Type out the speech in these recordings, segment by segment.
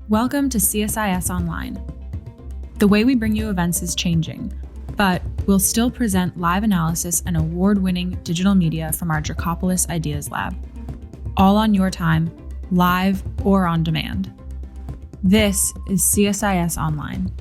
Welcome to CSIS Online. The way we bring you events is changing, but we'll still present live analysis and award-winning digital media from our Dracopolis Ideas Lab. All on your time, live or on demand. This is CSIS Online.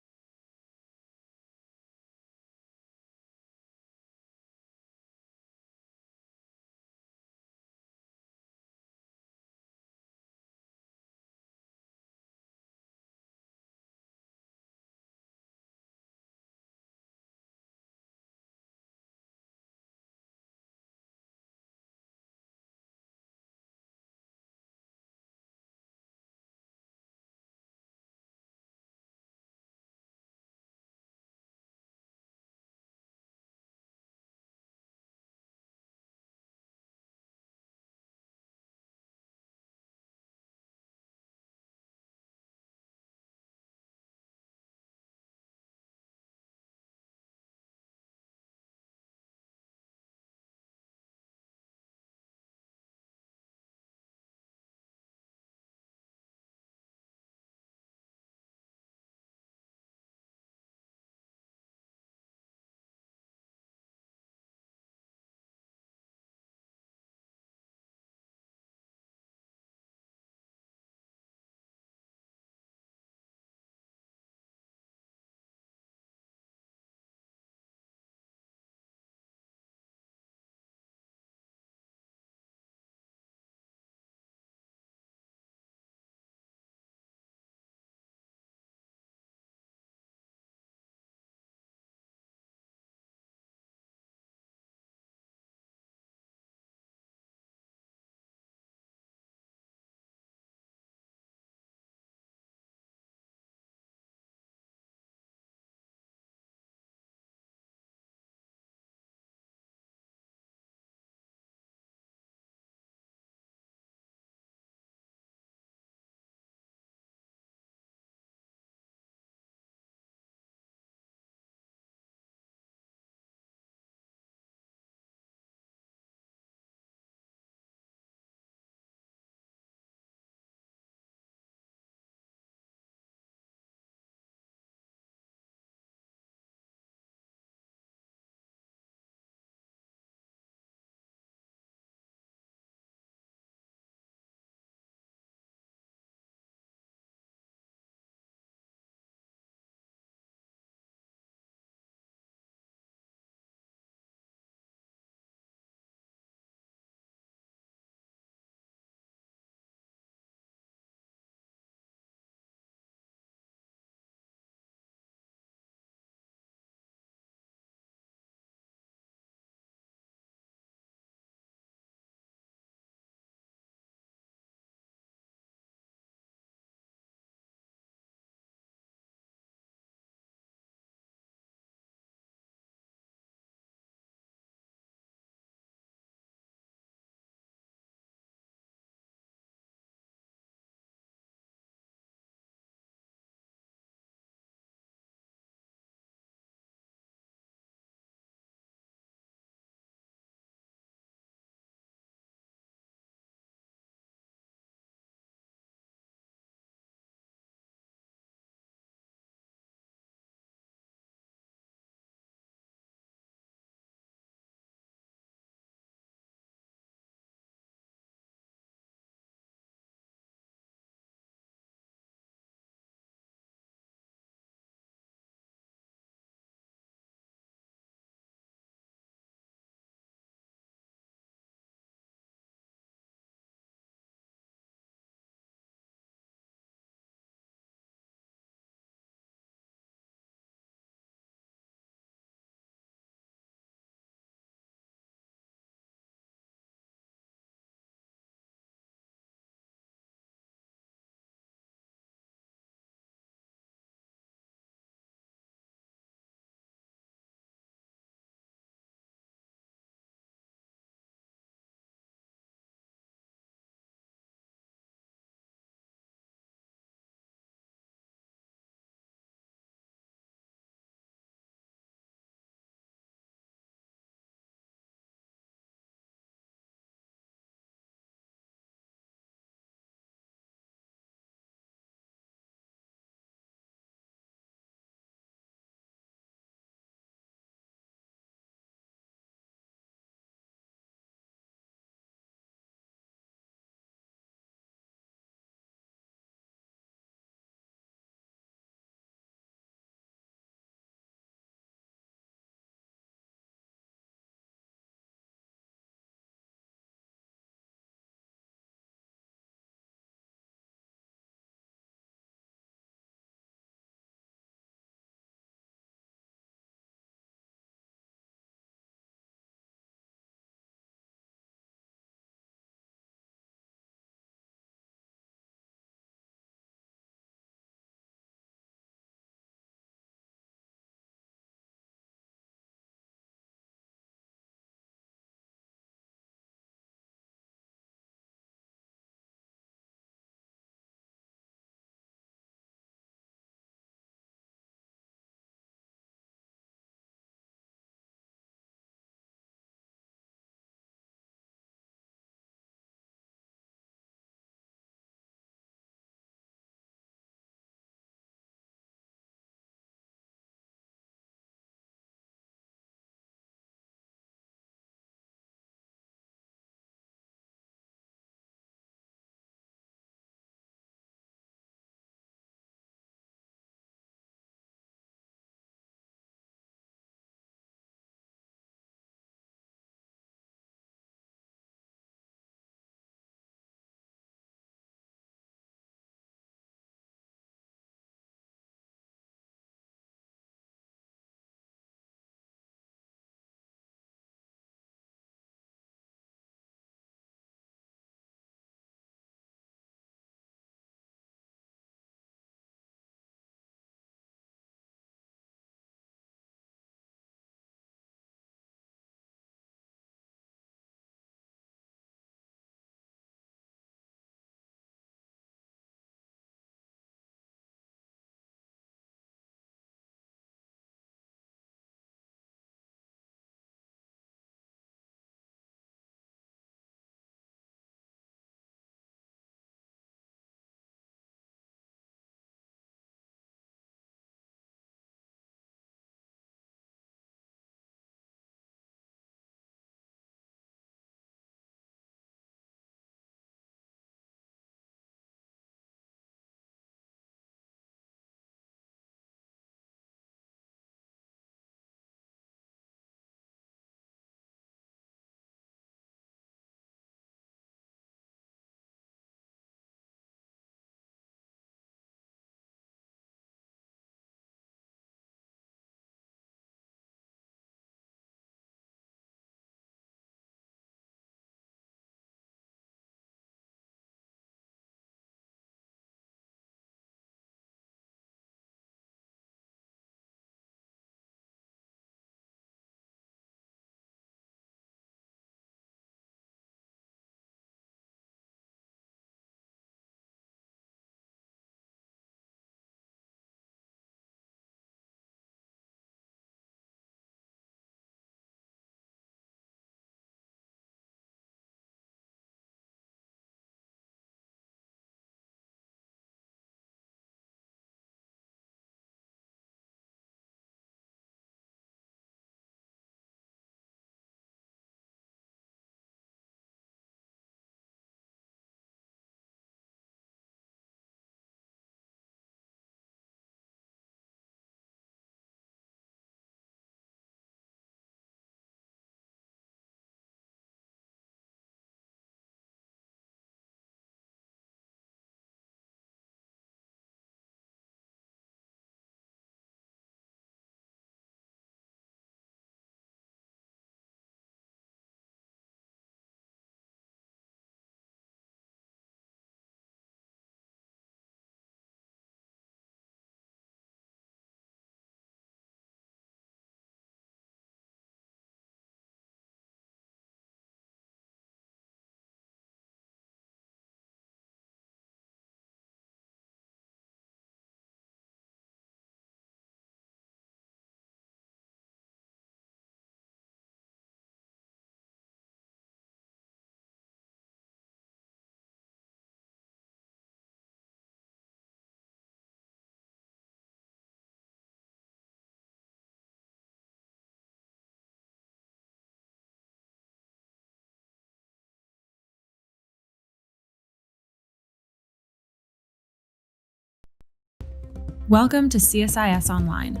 Welcome to CSIS Online.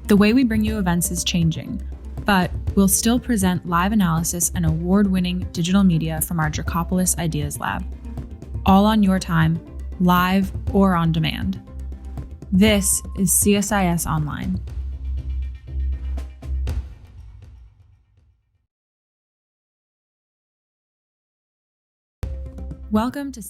The way we bring you events is changing, but we'll still present live analysis and award-winning digital media from our Dracopolis Ideas Lab. All on your time, live or on demand. This is CSIS Online. Welcome to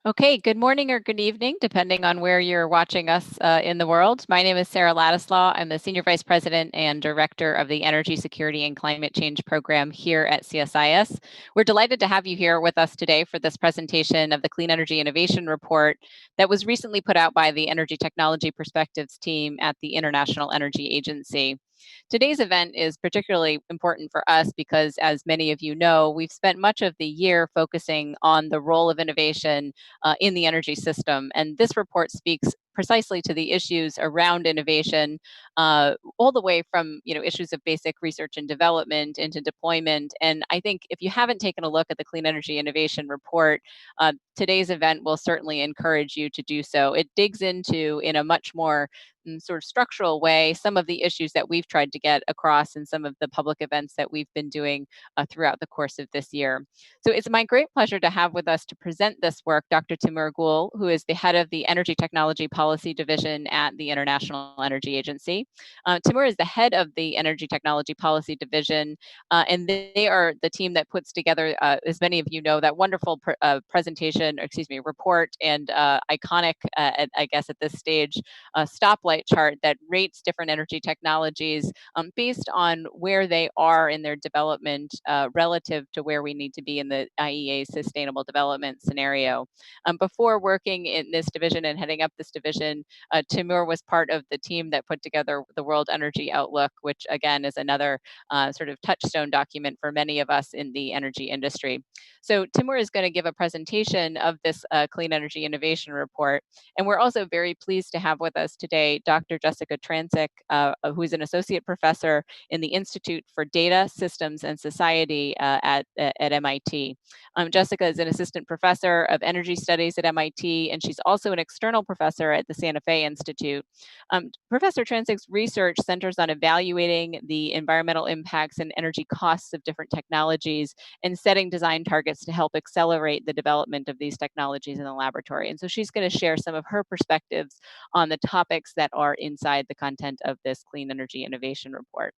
Okay, good morning or good evening, depending on where you're watching us in the world. My name is Sarah Ladislaw. I'm the Senior Vice President and Director of the Energy Security and Climate Change Program here at CSIS. We're delighted to have you here with us today for this presentation of the Clean Energy Innovation Report that was recently put out by the Energy Technology Perspectives team at the International Energy Agency. Today's event is particularly important for us because, as many of you know, we've spent much of the year focusing on the role of innovation in the energy system. And this report speaks precisely to the issues around innovation, all the way from issues of basic research and development into deployment. And I think if you haven't taken a look at the Clean Energy Innovation Report, today's event will certainly encourage you to do so. It digs into, in a much more sort of structural way, some of the issues that we've tried to get across in some of the public events that we've been doing throughout the course of this year. So it's my great pleasure to have with us to present this work Dr. Timur Gül, who is the head of the Energy Technology Policy Division at the International Energy Agency. Timur is the head of the Energy Technology Policy Division, and they are the team that puts together, as many of you know, that wonderful report and iconic, I guess at this stage, stoplight chart that rates different energy technologies based on where they are in their development relative to where we need to be in the IEA sustainable development scenario. Before working in this division and heading up this division, Timur was part of the team that put together the World Energy Outlook, which again is another sort of touchstone document for many of us in the energy industry. So Timur is going to give a presentation of this Clean Energy Innovation Report. And we're also very pleased to have with us today Dr. Jessica Transick, who is an associate professor in the Institute for Data, Systems, and Society at MIT. Jessica is an assistant professor of energy studies at MIT, and she's also an external professor at the Santa Fe Institute. Professor Transick's research centers on evaluating the environmental impacts and energy costs of different technologies and setting design targets to help accelerate the development of these technologies in the laboratory. And so she's going to share some of her perspectives on the topics that are inside the content of this Clean Energy Innovation Report.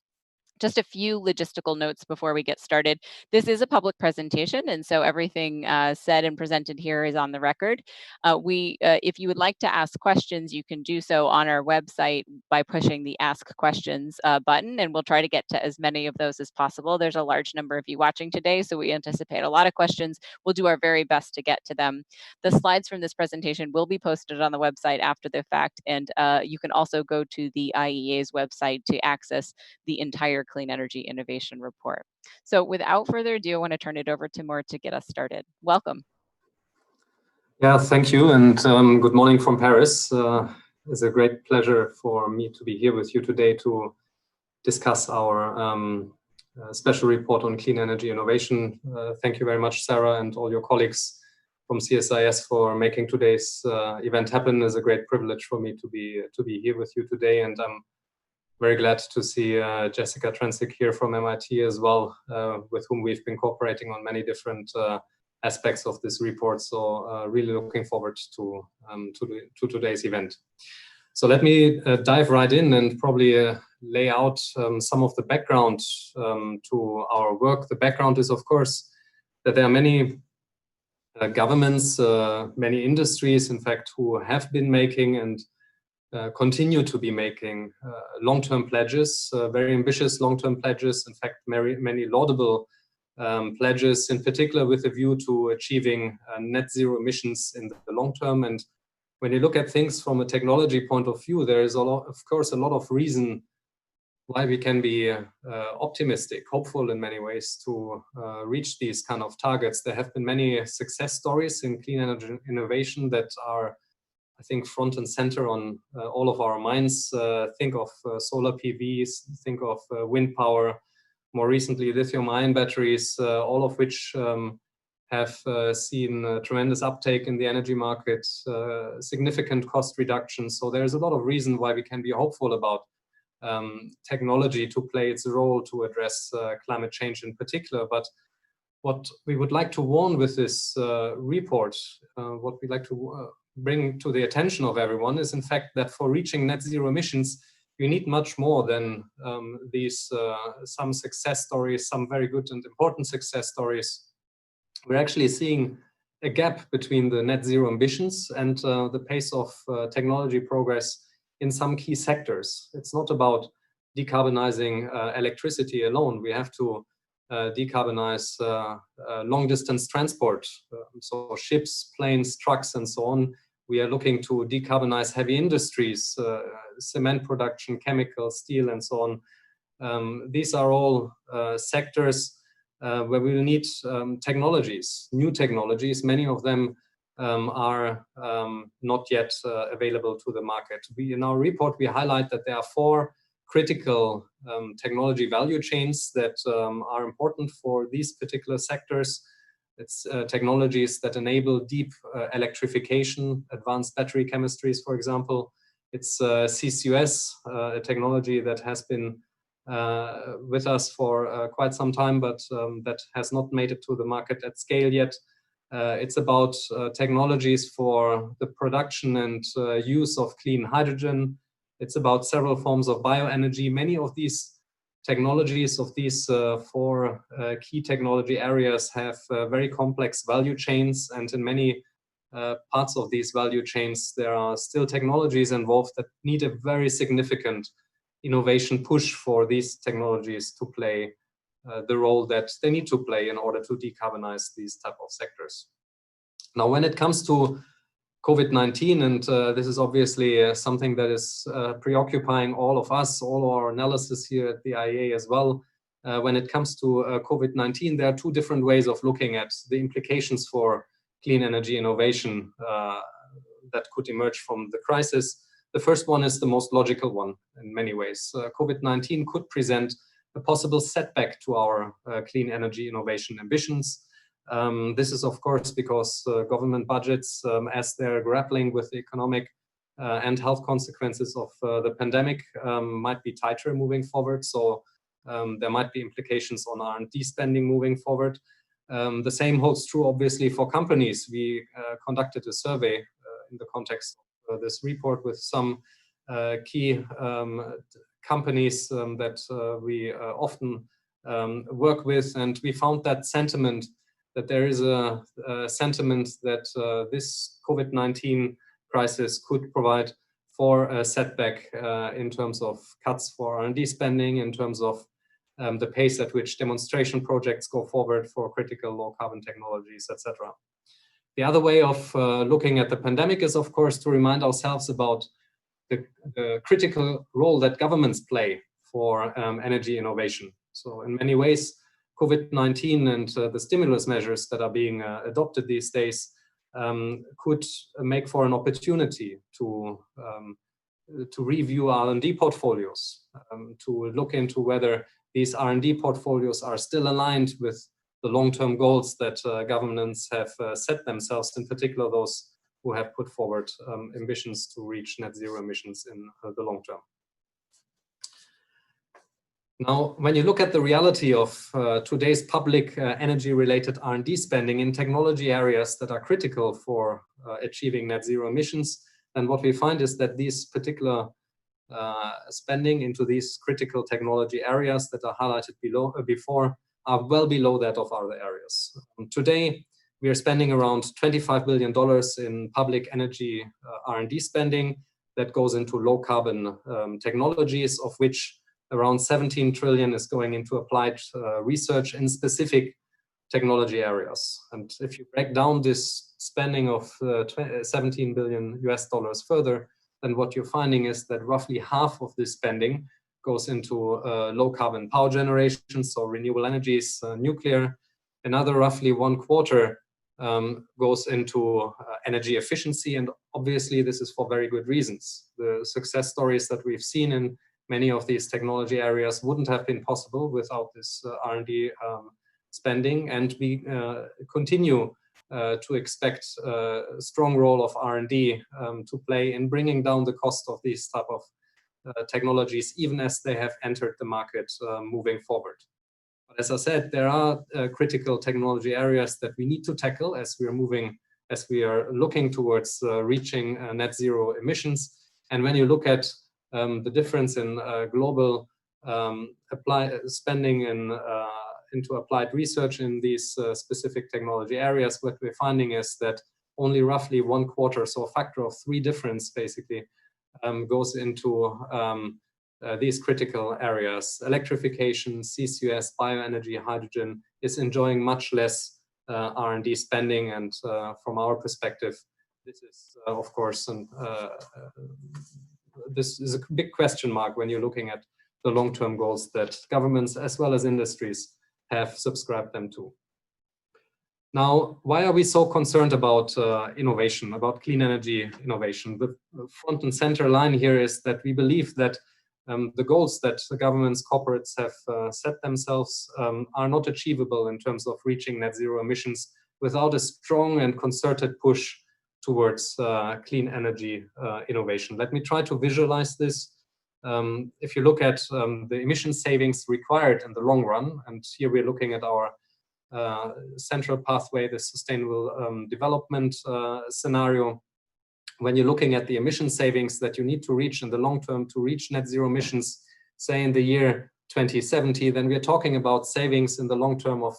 Just a few logistical notes before we get started. This is a public presentation, and so everything said and presented here is on the record. If you would like to ask questions, you can do so on our website by pushing the Ask Questions button, and we'll try to get to as many of those as possible. There's a large number of you watching today, so we anticipate a lot of questions. We'll do our very best to get to them. The slides from this presentation will be posted on the website after the fact, and you can also go to the IEA's website to access the entire Clean Energy Innovation Report. So without further ado, I want to turn it over to Timur to get us started. Welcome. Yeah, thank you, and good morning from Paris. It's a great pleasure for me to be here with you today to discuss our special report on clean energy innovation. Thank you very much, Sarah, and all your colleagues from CSIS for making today's event happen. It's a great privilege for me to be here with you today, and I'm very glad to see Jessica Transick here from MIT as well, with whom we've been cooperating on many different aspects of this report. So really looking forward to today's event. So let me dive right in and probably lay out some of the background to our work. The background is, of course, that there are many governments, many industries, in fact, who have been making and continue to be making long-term pledges, very ambitious long-term pledges, in fact, many laudable pledges, in particular with a view to achieving net zero emissions in the long term. And when you look at things from a technology point of view, there is, of course, a lot of reason why we can be optimistic, hopeful in many ways to reach these kind of targets. There have been many success stories in clean energy innovation that are, I think, front and center on all of our minds. Think of solar PVs, think of wind power, more recently lithium-ion batteries, all of which have seen tremendous uptake in the energy market, significant cost reductions. So there's a lot of reason why we can be hopeful about technology to play its role to address climate change in particular. But what we would like to warn with this report, what we'd like to bring to the attention of everyone is, in fact, that for reaching net zero emissions, you need much more than these some success stories, some very good and important success stories. We're actually seeing a gap between the net zero ambitions and the pace of technology progress in some key sectors. It's not about decarbonizing electricity alone. We have to decarbonize long distance transport, so ships, planes, trucks, and so on. We are looking to decarbonize heavy industries, cement production, chemicals, steel, and so on. These are all sectors where we will need technologies, new technologies. Many of them are not yet available to the market. In our report, we highlight that there are 4 critical technology value chains that are important for these particular sectors. It's technologies that enable deep electrification, advanced battery chemistries, for example. It's CSIS, a technology that has been with us for quite some time, but that has not made it to the market at scale yet. It's about technologies for the production and use of clean hydrogen. It's about several forms of bioenergy. Many of these technologies of these 4 key technology areas have very complex value chains, and in many parts of these value chains, there are still technologies involved that need a very significant innovation push for these technologies to play the role that they need to play in order to decarbonize these type of sectors. Now, when it comes to COVID-19, and this is obviously something that is preoccupying all of us, all our analysis here at the IEA as well. When it comes to COVID-19, there are 2 different ways of looking at the implications for clean energy innovation that could emerge from the crisis. The first one is the most logical one in many ways. COVID-19 could present a possible setback to our clean energy innovation ambitions. This is, of course, because government budgets, as they're grappling with the economic and health consequences of the pandemic, might be tighter moving forward. So there might be implications on R&D spending moving forward. The same holds true, obviously, for companies. We conducted a survey in the context of this report with some key companies that we often work with, and we found that sentiment, that there is a sentiment that this COVID-19 crisis could provide for a setback in terms of cuts for R&D spending, in terms of the pace at which demonstration projects go forward for critical low carbon technologies, etc. The other way of looking at the pandemic is, of course, to remind ourselves about the critical role that governments play for energy innovation. So in many ways, COVID-19 and the stimulus measures that are being adopted these days could make for an opportunity to review R&D portfolios, to look into whether these R&D portfolios are still aligned with the long-term goals that governments have set themselves, in particular those who have put forward ambitions to reach net zero emissions in the long term. Now, when you look at the reality of today's public energy-related R&D spending in technology areas that are critical for achieving net zero emissions, then what we find is that these particular spending into these critical technology areas that are highlighted before are well below that of other areas. Today, we are spending around $25 billion in public energy R&D spending that goes into low carbon technologies, of which around 17 trillion is going into applied research in specific technology areas. And if you break down this spending of 17 billion US dollars further, then what you're finding is that roughly half of this spending goes into low carbon power generation, so renewable energies, nuclear. Another roughly 1/4 goes into energy efficiency, and obviously this is for very good reasons. The success stories that we've seen in many of these technology areas wouldn't have been possible without this R&D spending, and we continue to expect a strong role of R&D to play in bringing down the cost of these type of technologies, even as they have entered the market moving forward. But as I said, there are critical technology areas that we need to tackle as we are looking towards reaching net zero emissions. And when you look at the difference in global spending in into applied research in these specific technology areas, what we're finding is that only roughly 1/4, so a factor of 3 difference basically, goes into these critical areas. Electrification, CCUS, bioenergy, hydrogen is enjoying much less R&D spending, and from our perspective, this is of course, this is a big question mark when you're looking at the long-term goals that governments as well as industries have subscribed them to. Now, why are we so concerned about innovation, about clean energy innovation? The front and center line here is that we believe that the goals that the governments, corporates have set themselves are not achievable in terms of reaching net zero emissions without a strong and concerted push towards clean energy innovation. Let me try to visualize this. If you look at the emission savings required in the long run, and here we're looking at our central pathway, the sustainable development scenario. When you're looking at the emission savings that you need to reach in the long term to reach net zero emissions, say in the year 2070, then we're talking about savings in the long term of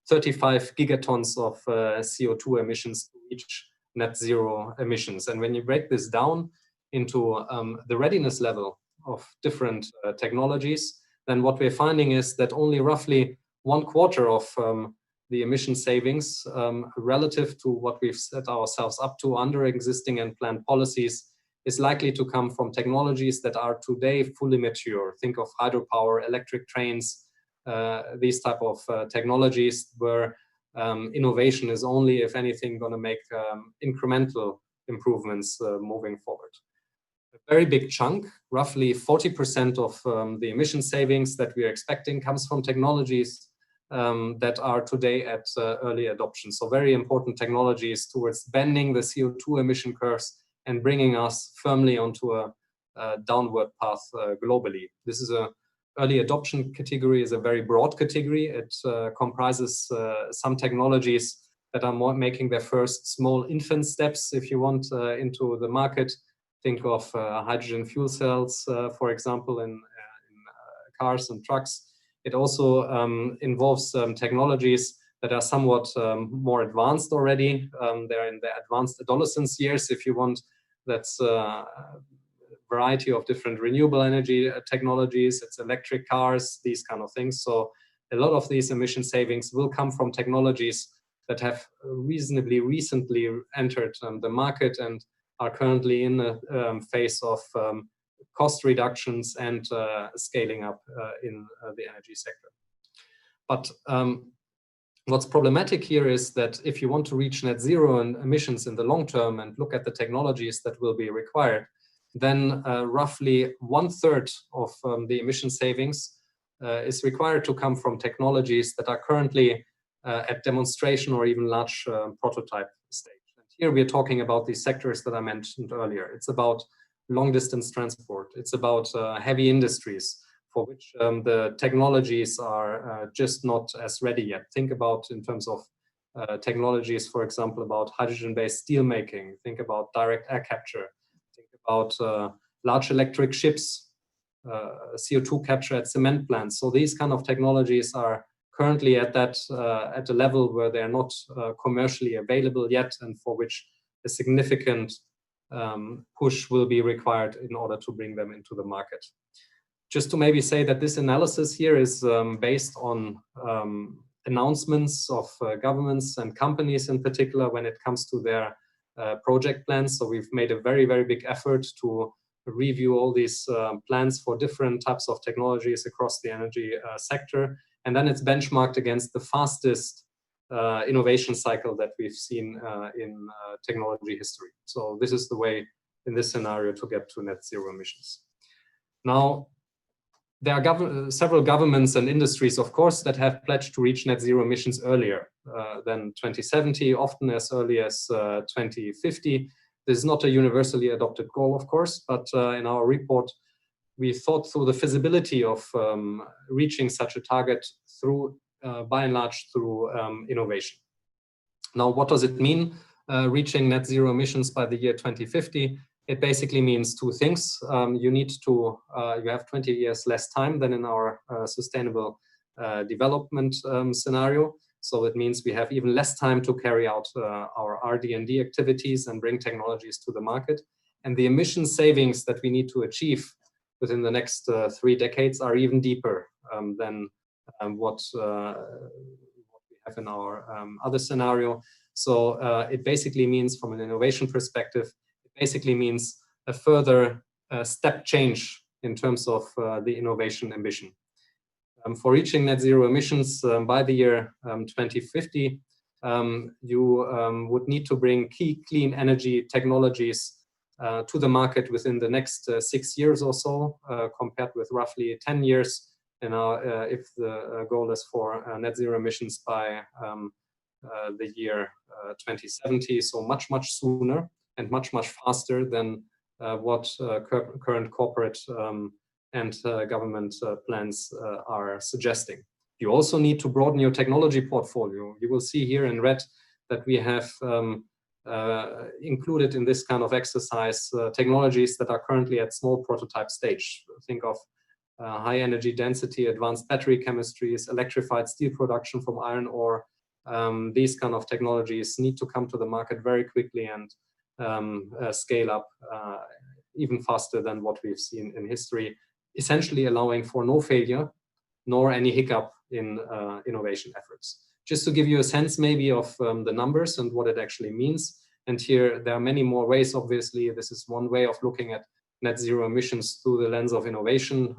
35 gigatons of CO2 emissions to reach net zero emissions. And when you break this down into the readiness level of different technologies, then what we're finding is that only roughly 1/4 of the emission savings relative to what we've set ourselves up to under existing and planned policies is likely to come from technologies that are today fully mature. Think of hydropower, electric trains, these type of technologies where innovation is only, if anything, going to make incremental improvements moving forward. A very big chunk, roughly 40% of the emission savings that we are expecting comes from technologies that are today at early adoption. So very important technologies towards bending the CO2 emission curves and bringing us firmly onto a downward path globally. This is a early adoption category, is a very broad category. It comprises some technologies that are making their first small infant steps, if you want, into the market. Think of hydrogen fuel cells, for example, in cars and trucks. It also involves technologies that are somewhat more advanced already. They're in their advanced adolescence years, if you want. That's a variety of different renewable energy technologies. It's electric cars, these kind of things. So a lot of these emission savings will come from technologies that have reasonably recently entered the market and are currently in a phase of cost reductions and scaling up in the energy sector. But what's problematic here is that if you want to reach net zero emissions in the long term and look at the technologies that will be required, then roughly 1/3 of the emission savings is required to come from technologies that are currently at demonstration or even large prototype stage. And here we're talking about these sectors that I mentioned earlier. It's about long distance transport. It's about heavy industries for which the technologies are just not as ready yet. Think about in terms of technologies, for example, about hydrogen-based steel making. Think about direct air capture. Think about large electric ships, CO2 capture at cement plants. So these kind of technologies are currently at a level where they're not commercially available yet, and for which a significant push will be required in order to bring them into the market. Just to maybe say that this analysis here is based on announcements of governments and companies in particular when it comes to their project plans. So we've made a very, very big effort to review all these plans for different types of technologies across the energy sector. And then it's benchmarked against the fastest innovation cycle that we've seen in technology history. So this is the way in this scenario to get to net zero emissions. Now, there are several governments and industries, of course, that have pledged to reach net zero emissions earlier than 2070, often as early as 2050. This is not a universally adopted goal, of course, but in our report, we thought through the feasibility of reaching such a target through, by and large, through innovation. Now, what does it mean, reaching net zero emissions by the year 2050? It basically means two things. You have 20 years less time than in our sustainable development scenario. So it means we have even less time to carry out our RD&D activities and bring technologies to the market. And the emission savings that we need to achieve within the next 3 decades are even deeper than what we have in our other scenario. So it basically means, from an innovation perspective, it basically means a further step change in terms of the innovation ambition. For reaching net zero emissions by the year 2050, you would need to bring key clean energy technologies to the market within the next 6 years or so, compared with roughly 10 years. And if the goal is for net zero emissions by the year 2070, so much sooner and much faster than what current corporate and government plans are suggesting. You also need to broaden your technology portfolio. You will see here in red that we have included in this kind of exercise technologies that are currently at small prototype stage. Think of high energy density, advanced battery chemistries, electrified steel production from iron ore. These kind of technologies need to come to the market very quickly and scale up even faster than what we've seen in history, essentially allowing for no failure nor any hiccup in innovation efforts. Just to give you a sense maybe of the numbers and what it actually means. And here there are many more ways, obviously. This is one way of looking at net zero emissions through the lens of innovation.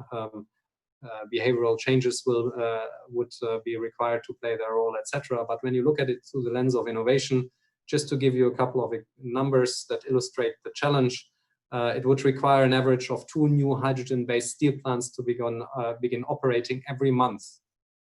Behavioral changes would be required to play their role, etc. But when you look at it through the lens of innovation, just to give you a couple of numbers that illustrate the challenge, it would require an average of 2 new hydrogen-based steel plants to begin operating every month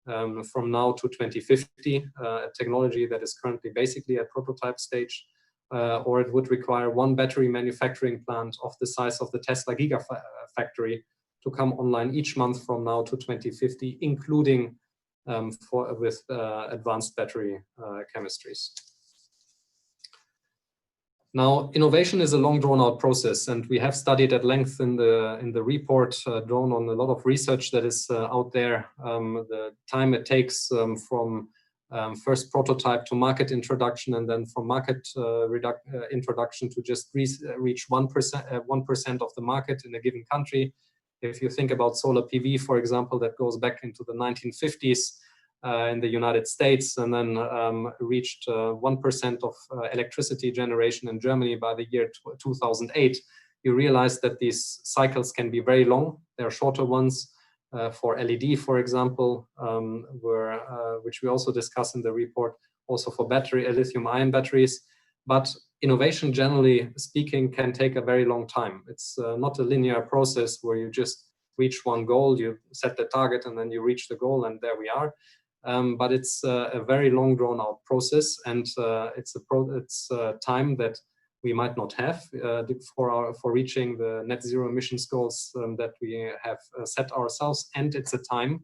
from now to 2050, a technology that is currently basically at prototype stage. Or it would require 1 battery manufacturing plant of the size of the Tesla Gigafactory to come online each month from now to 2050, including with advanced battery chemistries. Now, innovation is a long drawn-out process, and we have studied at length in the report, drawn on a lot of research that is out there, the time it takes from first prototype to market introduction, and then from market introduction to just reach 1% of the market in a given country. If you think about solar PV, for example, that goes back into the 1950s in the United States, and then reached 1% of electricity generation in Germany by the year 2008, you realize that these cycles can be very long. There are shorter ones for LED, for example, which we also discuss in the report, also for lithium-ion batteries. But innovation, generally speaking, can take a very long time. It's not a linear process where you just reach one goal, you set the target, and then you reach the goal, and there we are. But it's a very long, drawn-out process, and it's time that we might not have for reaching the net zero emissions goals that we have set ourselves, and it's a time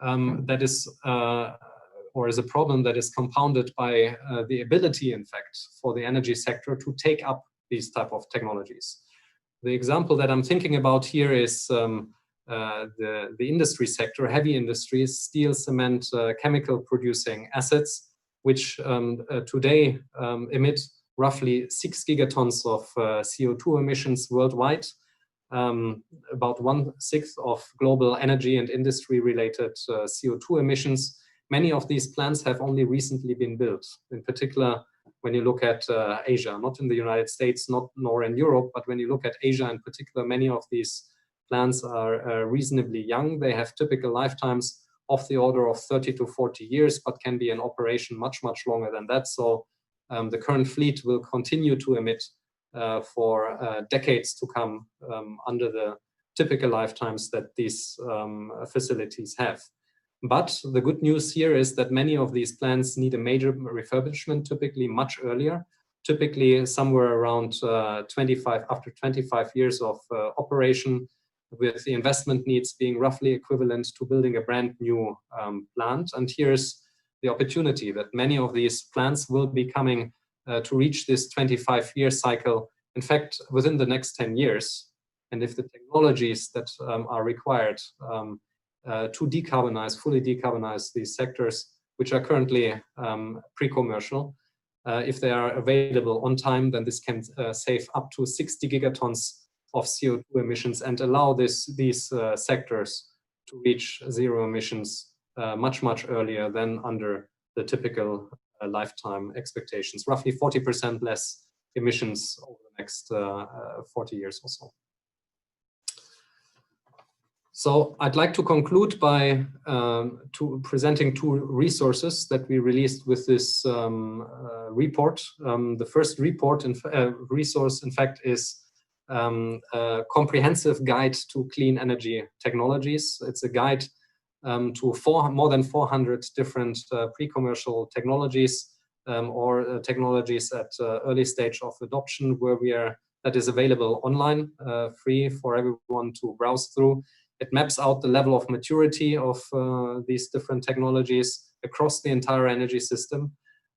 that is a problem that is compounded by the ability, in fact, for the energy sector to take up these type of technologies. The example that I'm thinking about here is the industry sector, heavy industries, steel, cement, chemical producing assets, which today emit roughly 6 gigatons of CO2 emissions worldwide, about 1/6 of global energy and industry related CO2 emissions. Many of these plants have only recently been built, in particular when you look at Asia, not in the United States, nor in Europe, but when you look at Asia in particular, many of these plants are reasonably young. They have typical lifetimes of the order of 30 to 40 years, but can be in operation much longer than that. So the current fleet will continue to emit for decades to come under the typical lifetimes that these facilities have. But the good news here is that many of these plants need a major refurbishment, typically much earlier, typically somewhere around after 25 years of operation, with the investment needs being roughly equivalent to building a brand new plant. And here's the opportunity that many of these plants will be coming to reach this 25-year cycle, in fact, within the next 10 years. And if the technologies that are required to decarbonize, fully decarbonize these sectors, which are currently pre-commercial. If they are available on time, then this can save up to 60 gigatons of CO2 emissions and allow these sectors to reach zero emissions much earlier than under the typical lifetime expectations, roughly 40% less emissions over the next 40 years or so. So I'd like to conclude by presenting two resources that we released with this report. The first resource, in fact, is a comprehensive guide to clean energy technologies. It's a guide to more than 400 different pre-commercial technologies or technologies at early stage of adoption, that is available online, free for everyone to browse through. It maps out the level of maturity of these different technologies across the entire energy system,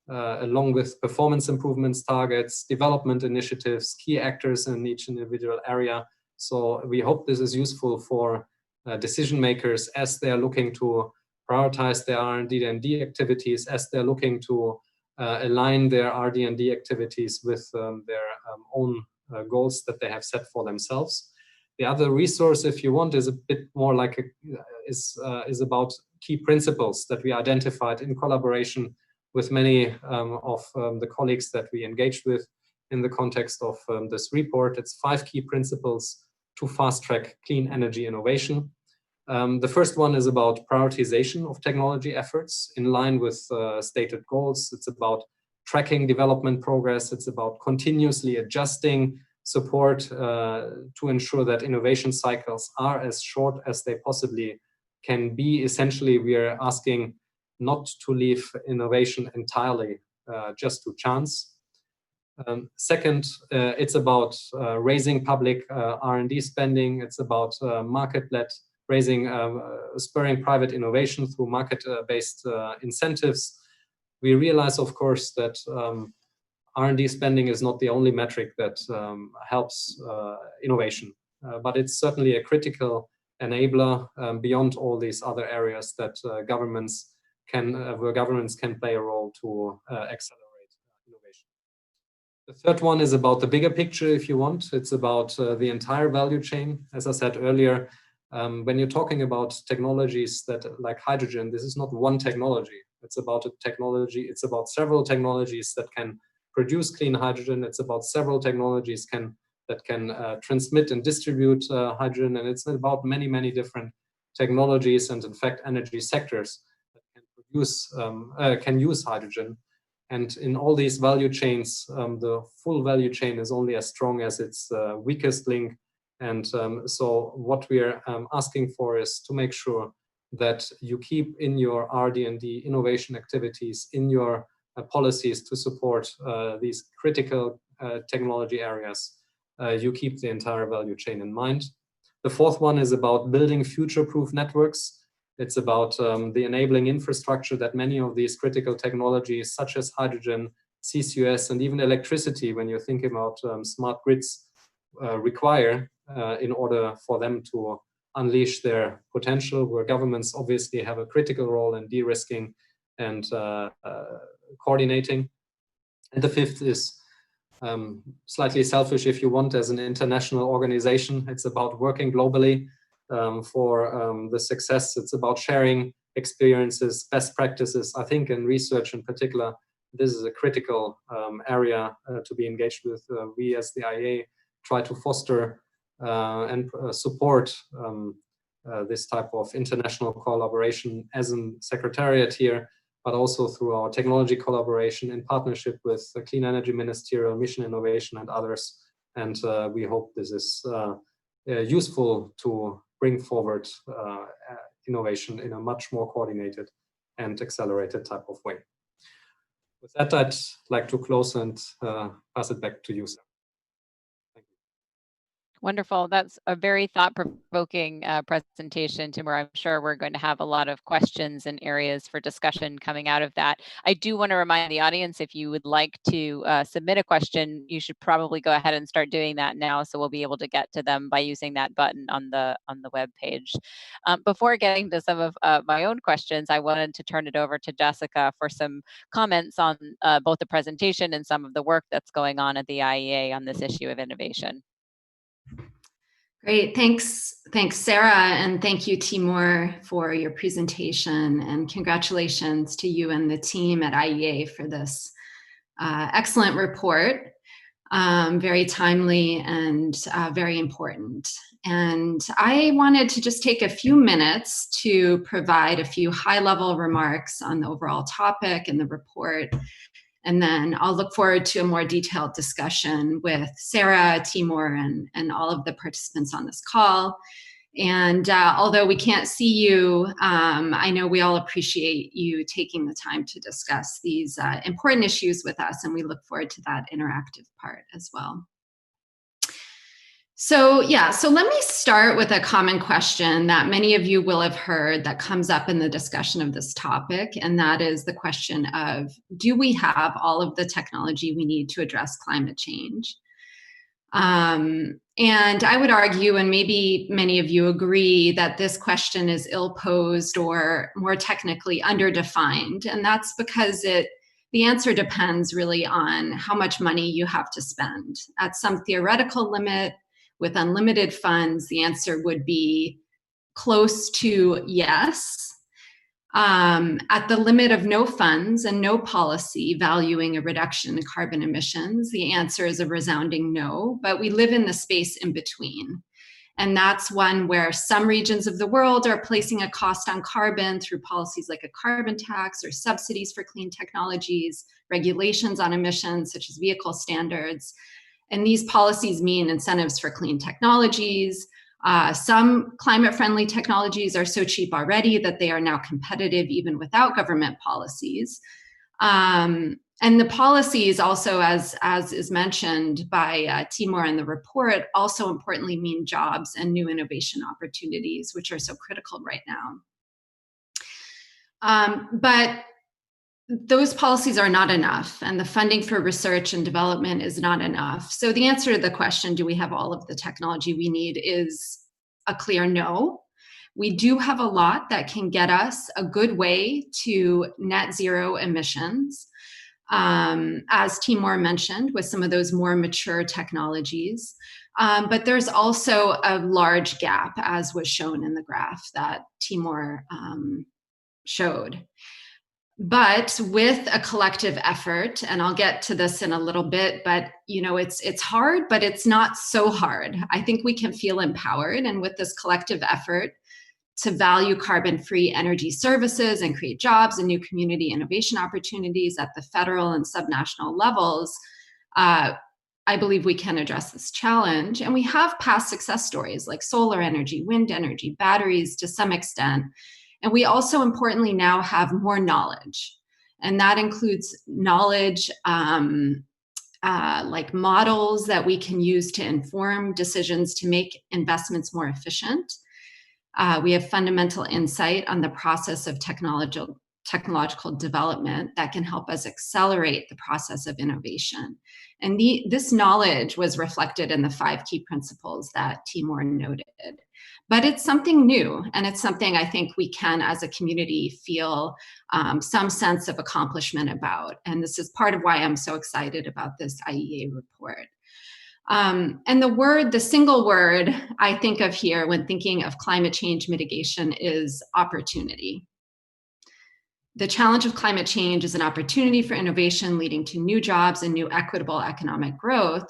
along with performance improvements targets, development initiatives, key actors in each individual area. So we hope this is useful for decision makers as they are looking to prioritize their R&D activities, as they're looking to align their RD&D activities with their own goals that they have set for themselves. The other resource, if you want, is a bit more like is about key principles that we identified in collaboration with many of the colleagues that we engaged with in the context of this report. It's 5 key principles to fast-track clean energy innovation. The first one is about prioritization of technology efforts in line with stated goals. It's about tracking development progress. It's about continuously adjusting support to ensure that innovation cycles are as short as they possibly can be. Essentially, we are asking not to leave innovation entirely just to chance. Second, it's about raising public R&D spending. It's about market-led spurring private innovation through market-based incentives. We realize, of course, that R&D spending is not the only metric that helps innovation, but it's certainly a critical enabler beyond all these other areas that where governments can play a role to accelerate innovation. The third one is about the bigger picture, if you want. It's about the entire value chain. As I said earlier, when you're talking about technologies like hydrogen, this is not one technology. It's about a technology. It's about several technologies that can produce clean hydrogen. It's about several technologies that can transmit and distribute hydrogen, and it's about many different technologies and, in fact, energy sectors that can use hydrogen. And in all these value chains, the full value chain is only as strong as its weakest link. And so what we are asking for is to make sure that you keep in your RD&D innovation activities, in your policies to support these critical technology areas, you keep the entire value chain in mind. The fourth one is about building future-proof networks. It's about the enabling infrastructure that many of these critical technologies, such as hydrogen, CCUS, and even electricity, when you're thinking about smart grids, require in order for them to unleash their potential, where governments obviously have a critical role in de-risking and coordinating. And the fifth is slightly selfish, if you want, as an international organization. It's about working globally for the success. It's about sharing experiences, best practices. I think in research in particular, this is a critical area to be engaged with. We as the IEA try to foster and support this type of international collaboration as a secretariat here, but also through our technology collaboration in partnership with the Clean Energy Ministerial, Mission Innovation, and others. And we hope this is useful to bring forward innovation in a much more coordinated and accelerated type of way. With that, I'd like to close and pass it back to you, sir. Wonderful. That's a very thought-provoking presentation, Timur. I'm sure we're going to have a lot of questions and areas for discussion coming out of that. I do want to remind the audience, if you would like to submit a question, you should probably go ahead and start doing that now, so we'll be able to get to them by using that button on the web page. Before getting to some of my own questions, I wanted to turn it over to Jessica for some comments on both the presentation and some of the work that's going on at the IEA on this issue of innovation. Great, thanks, Sarah, and thank you, Timur, for your presentation, and congratulations to you and the team at IEA for this excellent report. Very timely and very important. And I wanted to just take a few minutes to provide a few high-level remarks on the overall topic and the report. And then I'll look forward to a more detailed discussion with Sarah, Timur, and all of the participants on this call. And although we can't see you, I know we all appreciate you taking the time to discuss these important issues with us, and we look forward to that interactive part as well. So let me start with a common question that many of you will have heard that comes up in the discussion of this topic, and that is the question of, do we have all of the technology we need to address climate change? And I would argue, and maybe many of you agree, that this question is ill-posed or more technically underdefined, and that's because the answer depends really on how much money you have to spend. At some theoretical limit, with unlimited funds, the answer would be close to yes. At the limit of no funds and no policy valuing a reduction in carbon emissions, the answer is a resounding no, but we live in the space in between. And that's one where some regions of the world are placing a cost on carbon through policies like a carbon tax or subsidies for clean technologies, regulations on emissions such as vehicle standards. And these policies mean incentives for clean technologies. Some climate-friendly technologies are so cheap already that they are now competitive even without government policies. And the policies also, as is mentioned by Timur in the report, also importantly mean jobs and new innovation opportunities, which are so critical right now. But those policies are not enough, and the funding for research and development is not enough. So the answer to the question, do we have all of the technology we need, is a clear no. We do have a lot that can get us a good way to net zero emissions, as Timur mentioned, with some of those more mature technologies. But there's also a large gap, as was shown in the graph that Timur showed. But with a collective effort, and I'll get to this in a little bit, but it's hard, but it's not so hard. I think we can feel empowered, and with this collective effort to value carbon-free energy services and create jobs and new community innovation opportunities at the federal and subnational levels, I believe we can address this challenge. And we have past success stories like solar energy, wind energy, batteries to some extent. And we also importantly now have more knowledge. And that includes knowledge like models that we can use to inform decisions to make investments more efficient. We have fundamental insight on the process of technological development that can help us accelerate the process of innovation. And this knowledge was reflected in the 5 key principles that Timur noted. But it's something new, and it's something I think we can, as a community, feel some sense of accomplishment about. And this is part of why I'm so excited about this IEA report. And the single word I think of here when thinking of climate change mitigation is opportunity. The challenge of climate change is an opportunity for innovation leading to new jobs and new equitable economic growth.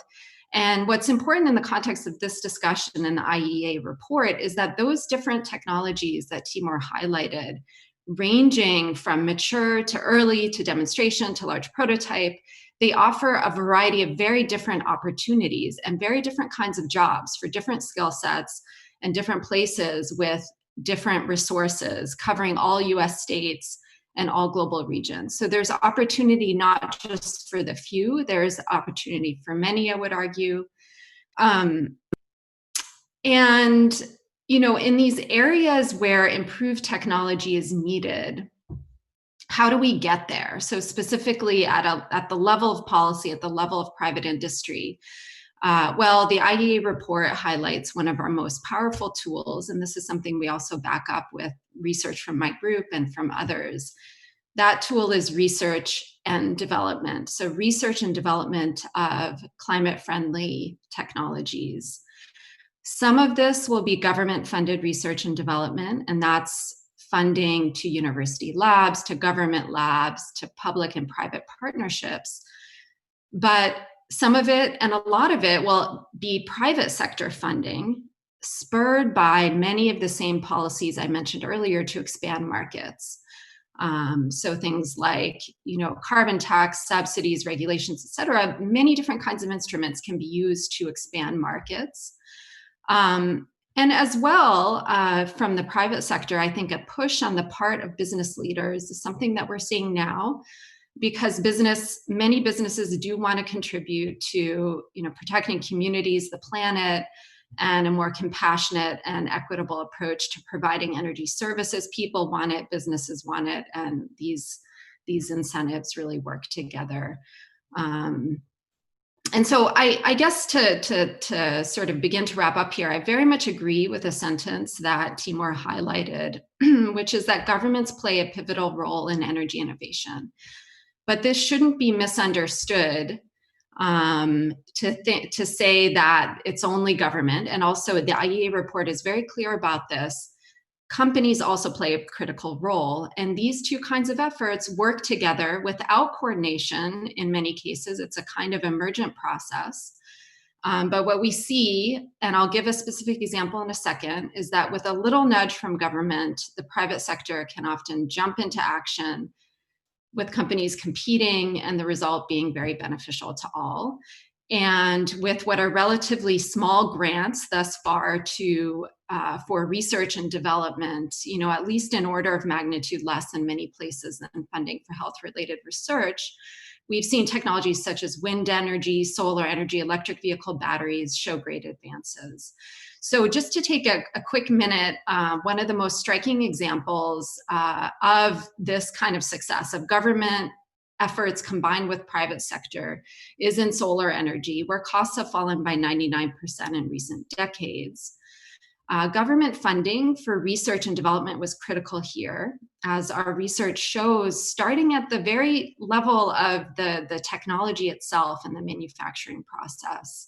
And what's important in the context of this discussion in the IEA report is that those different technologies that Timur highlighted, ranging from mature to early to demonstration to large prototype, they offer a variety of very different opportunities and very different kinds of jobs for different skill sets and different places with different resources covering all US states and all global regions. So there's opportunity not just for the few, there's opportunity for many, I would argue. And, in these areas where improved technology is needed, how do we get there? So specifically at the level of policy, at the level of private industry, well, the IEA report highlights one of our most powerful tools, and this is something we also back up with research from my group and from others. That tool is research and development. So research and development of climate-friendly technologies. Some of this will be government-funded research and development, and that's funding to university labs, to government labs, to public and private partnerships. But some of it, and a lot of it, will be private sector funding, spurred by many of the same policies I mentioned earlier to expand markets. So things like, carbon tax, subsidies, regulations, et cetera, many different kinds of instruments can be used to expand markets. And as well, from the private sector, I think a push on the part of business leaders is something that we're seeing now, because many businesses do want to contribute to, protecting communities, the planet, and a more compassionate and equitable approach to providing energy services. People want it, businesses want it, and these incentives really work together. And so I guess to sort of begin to wrap up here, I very much agree with a sentence that Timur highlighted, which is that governments play a pivotal role in energy innovation. But this shouldn't be misunderstood to say that it's only government. And also the IEA report is very clear about this. Companies also play a critical role. And these two kinds of efforts work together without coordination. In many cases, it's a kind of emergent process. But what we see, and I'll give a specific example in a second, is that with a little nudge from government, the private sector can often jump into action, with companies competing and the result being very beneficial to all. And with what are relatively small grants thus far for research and development, at least in order of magnitude less in many places than funding for health-related research, we've seen technologies such as wind energy, solar energy, electric vehicle batteries show great advances. So just to take a quick minute, one of the most striking examples of this kind of success of government efforts combined with private sector is in solar energy, where costs have fallen by 99% in recent decades. Government funding for research and development was critical here, as our research shows, starting at the very level of the technology itself and the manufacturing process.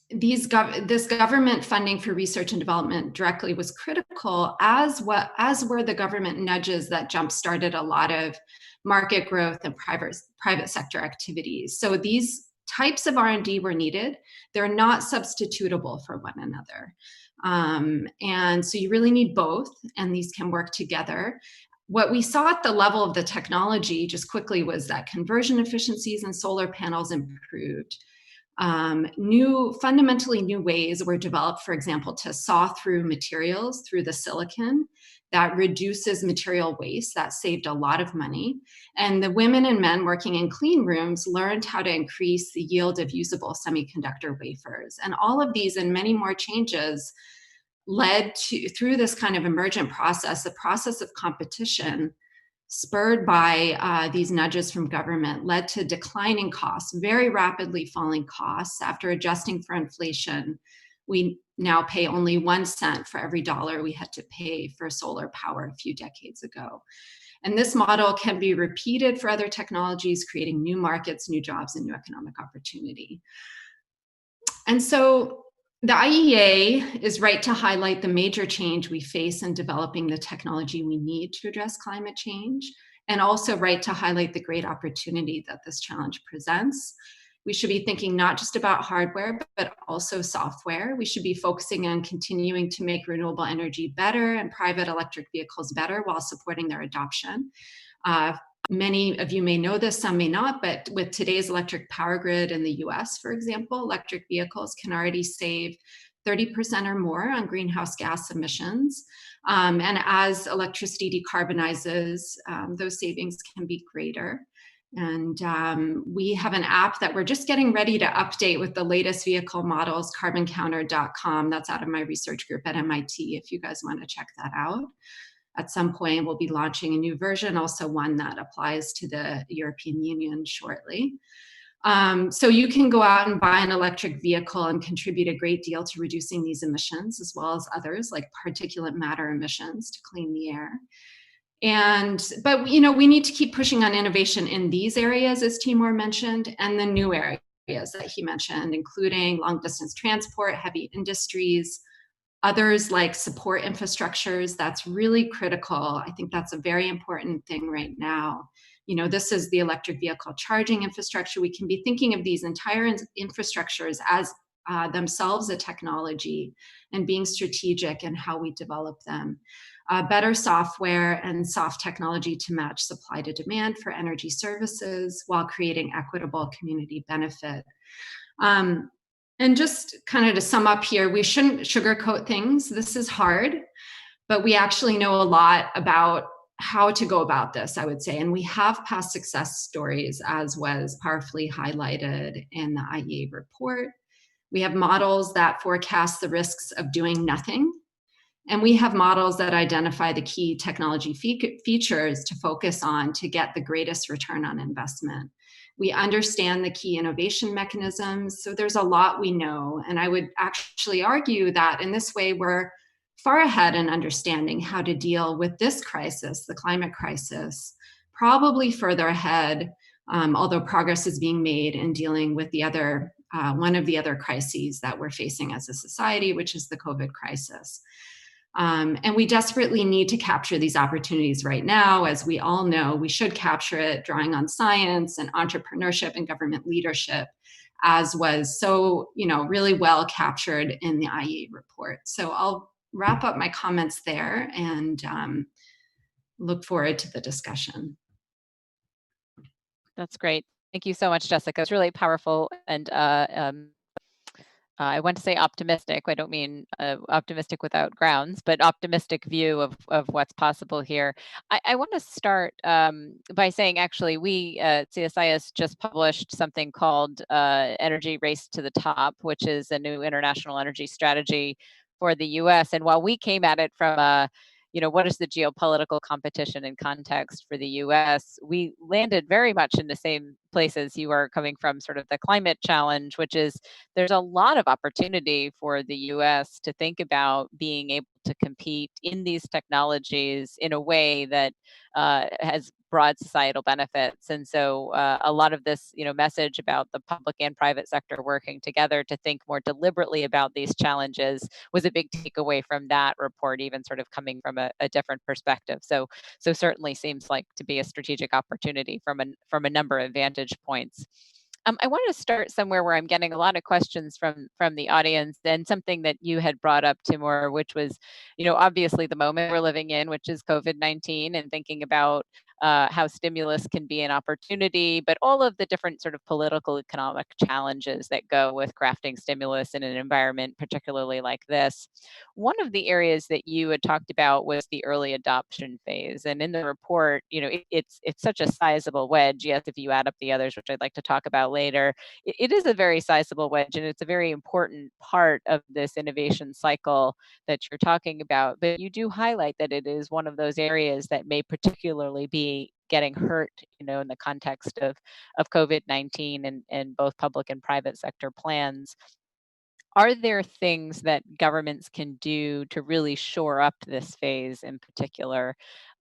This government funding for research and development directly was critical, as were the government nudges that jump-started a lot of market growth and private sector activities. So these types of R&D were needed. They're not substitutable for one another. And so you really need both, and these can work together. What we saw at the level of the technology, just quickly, was that conversion efficiencies in solar panels improved. Fundamentally new ways were developed, for example, to saw through materials through the silicon. That reduces material waste. That saved a lot of money. And the women and men working in clean rooms learned how to increase the yield of usable semiconductor wafers. And all of these and many more changes led to, through this kind of emergent process, the process of competition spurred by these nudges from government, led to declining costs, very rapidly falling costs. After adjusting for inflation, we now pay only 1 cent for every dollar we had to pay for solar power a few decades ago. And this model can be repeated for other technologies, creating new markets, new jobs, and new economic opportunity. And so the IEA is right to highlight the major change we face in developing the technology we need to address climate change, and also right to highlight the great opportunity that this challenge presents. We should be thinking not just about hardware, but also software. We should be focusing on continuing to make renewable energy better and private electric vehicles better while supporting their adoption. Many of you may know this, some may not, but with today's electric power grid in the US, for example, electric vehicles can already save 30% or more on greenhouse gas emissions. And as electricity decarbonizes, those savings can be greater. And we have an app that we're just getting ready to update with the latest vehicle models, carboncounter.com. That's out of my research group at MIT, if you guys want to check that out. At some point, we'll be launching a new version, also one that applies to the European Union shortly. So you can go out and buy an electric vehicle and contribute a great deal to reducing these emissions, as well as others like particulate matter emissions to clean the air. But you know, we need to keep pushing on innovation in these areas, as Timur mentioned, and the new areas that he mentioned, including long distance transport, heavy industries, others like support infrastructures. That's really critical. I think that's a very important thing right now. You know, this is the electric vehicle charging infrastructure. We can be thinking of these entire infrastructures as themselves a technology and being strategic in how we develop them. Better software and soft technology to match supply to demand for energy services while creating equitable community benefit. And just kind of to sum up here, we shouldn't sugarcoat things. This is hard, but we actually know a lot about how to go about this, I would say. And we have past success stories, as was powerfully highlighted in the IEA report. We have models that forecast the risks of doing nothing. And we have models that identify the key technology features to focus on to get the greatest return on investment. We understand the key innovation mechanisms, so there's a lot we know. And I would actually argue that in this way, we're far ahead in understanding how to deal with this crisis, the climate crisis, probably further ahead, although progress is being made in dealing with the other, one of the other crises that we're facing as a society, which is the COVID crisis. And we desperately need to capture these opportunities right now. As we all know, we should capture it, drawing on science and entrepreneurship and government leadership, as was so, you know, really well captured in the IEA report. So I'll wrap up my comments there and look forward to the discussion. That's great. Thank you so much, Jessica. It's really powerful, and I want to say optimistic. I don't mean optimistic without grounds, but optimistic view of what's possible here. I want to start by saying, actually, we at CSIS just published something called Energy Race to the Top, which is a new international energy strategy for the US. And while we came at it from a, you know, what is the geopolitical competition and context for the US, we landed very much in the same places you are coming from, sort of the climate challenge, which is there's a lot of opportunity for the US to think about being able to compete in these technologies in a way that has broad societal benefits. And so a lot of this, you know, message about the public and private sector working together to think more deliberately about these challenges was a big takeaway from that report, even sort of coming from a different perspective. So certainly seems like to be a strategic opportunity from a number of vantage points. I wanted to start somewhere where I'm getting a lot of questions from the audience, and something that you had brought up, Timur, which was, you know, obviously the moment we're living in, which is COVID-19, and thinking about how stimulus can be an opportunity, but all of the different sort of political economic challenges that go with crafting stimulus in an environment, particularly like this. One of the areas that you had talked about was the early adoption phase. And in the report, you know, it's such a sizable wedge. Yes, if you add up the others, which I'd like to talk about later, it is a very sizable wedge, and it's a very important part of this innovation cycle that you're talking about. But you do highlight that it is one of those areas that may particularly be getting hurt, you know, in the context of COVID-19 and both public and private sector plans. Are there things that governments can do to really shore up this phase in particular?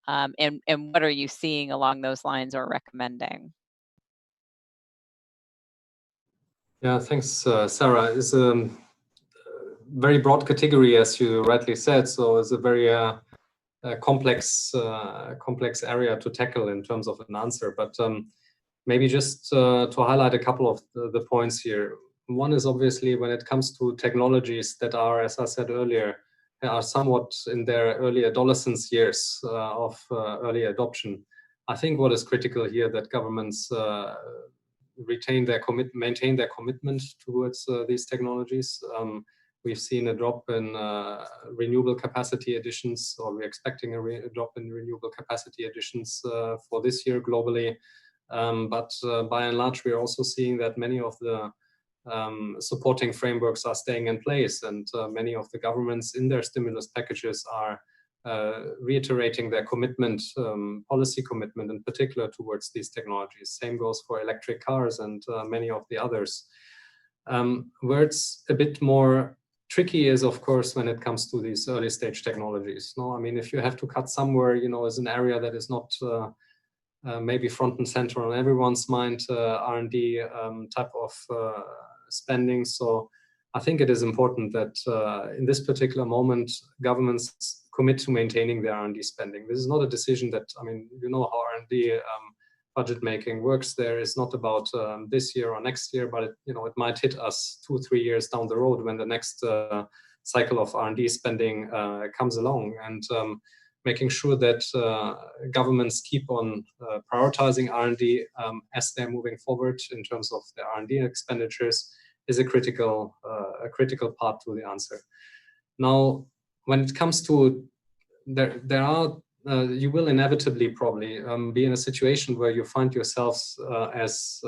And what are you seeing along those lines or recommending? Yeah, thanks, Sarah. It's a very broad category, as you rightly said. So it's a very complex area to tackle in terms of an answer. But maybe just to highlight a couple of the points here. One is obviously when it comes to technologies that are, as I said earlier, are somewhat in their early adolescence years of early adoption. I think what is critical here that governments maintain their commitment towards these technologies. We've seen a drop in renewable capacity additions, or we're expecting a drop in renewable capacity additions for this year globally. But by and large, we are also seeing that many of the supporting frameworks are staying in place, and many of the governments in their stimulus packages are reiterating their commitment, policy commitment in particular towards these technologies. Same goes for electric cars and many of the others. Where it's a bit more tricky is, of course, when it comes to these early stage technologies. No, I mean, if you have to cut somewhere, is an area that is not maybe front and center on everyone's mind, R&D type of spending. So I think it is important that in this particular moment, governments commit to maintaining their R&D spending. This is not a decision that, I mean, how R&D budget making works. There is not about this year or next year, but it might hit us 2-3 years down the road when the next cycle of R&D spending comes along, and making sure that governments keep on prioritizing R&D as they're moving forward in terms of their R&D expenditures is a critical part to the answer. Now, when it comes to there are you will inevitably probably be in a situation where you find yourselves as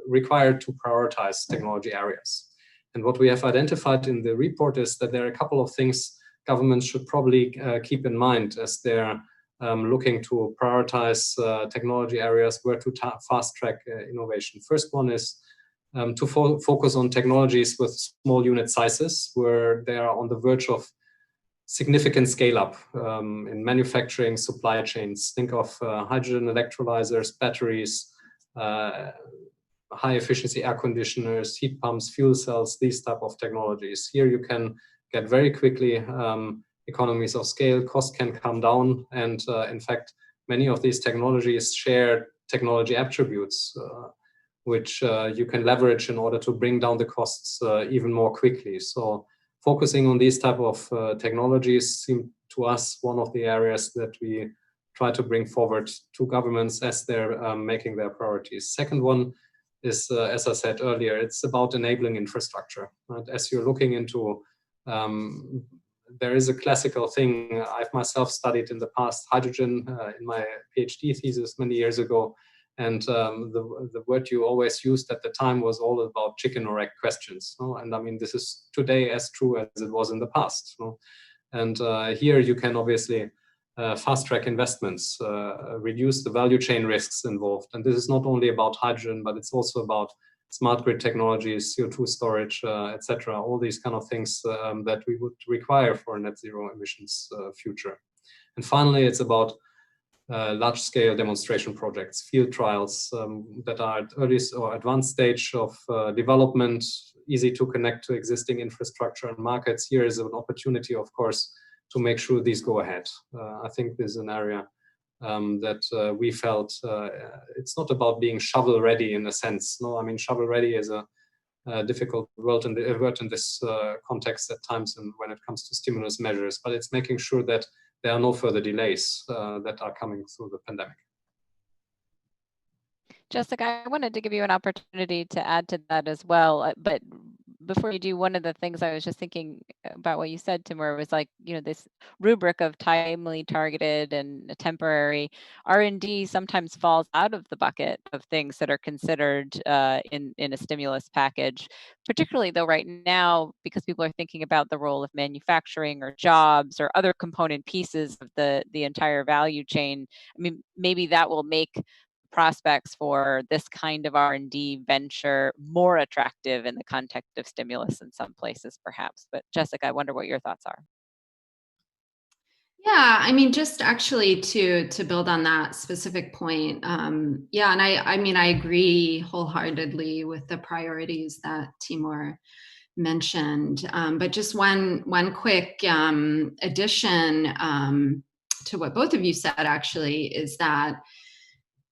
required to prioritize technology areas. And what we have identified in the report is that there are a couple of things governments should probably keep in mind as they're looking to prioritize technology areas where to fast track innovation. First one is to focus on technologies with small unit sizes where they are on the verge of significant scale up in manufacturing supply chains. Think of hydrogen electrolyzers, batteries, high efficiency air conditioners, heat pumps, fuel cells, these type of technologies. Here you can get very quickly economies of scale, cost can come down, and in fact, many of these technologies share technology attributes which you can leverage in order to bring down the costs even more quickly. So focusing on these type of technologies seem to us one of the areas that we try to bring forward to governments as they're making their priorities. Second one is, as I said earlier, it's about enabling infrastructure. Right? As you're looking into, there is a classical thing I've myself studied in the past, hydrogen, in my PhD thesis many years ago. And the word you always used at the time was all about chicken or egg questions. No? And I mean, this is today as true as it was in the past. No? And here you can obviously fast track investments, reduce the value chain risks involved. And this is not only about hydrogen, but it's also about smart grid technologies, CO2 storage, etc. All these kind of things that we would require for a net zero emissions future. And finally, it's about large-scale demonstration projects, field trials that are at early or advanced stage of development, easy to connect to existing infrastructure and markets. Here is an opportunity, of course, to make sure these go ahead. I think this is an area that we felt it's not about being shovel-ready in a sense. No, I mean, shovel-ready is a difficult word in this context at times and when it comes to stimulus measures, but it's making sure that there are no further delays that are coming through the pandemic. Jessica, I wanted to give you an opportunity to add to that as well. But before you do, one of the things I was just thinking about what you said, Timur, was like, this rubric of timely, targeted, and temporary R&D sometimes falls out of the bucket of things that are considered in a stimulus package, particularly though right now, because people are thinking about the role of manufacturing or jobs or other component pieces of the entire value chain. I mean, maybe that will make prospects for this kind of R&D venture more attractive in the context of stimulus in some places, perhaps. But Jessica, I wonder what your thoughts are. Yeah, I mean, just actually to build on that specific point. Yeah, and I mean, I agree wholeheartedly with the priorities that Timur mentioned. But just one quick addition to what both of you said actually is that,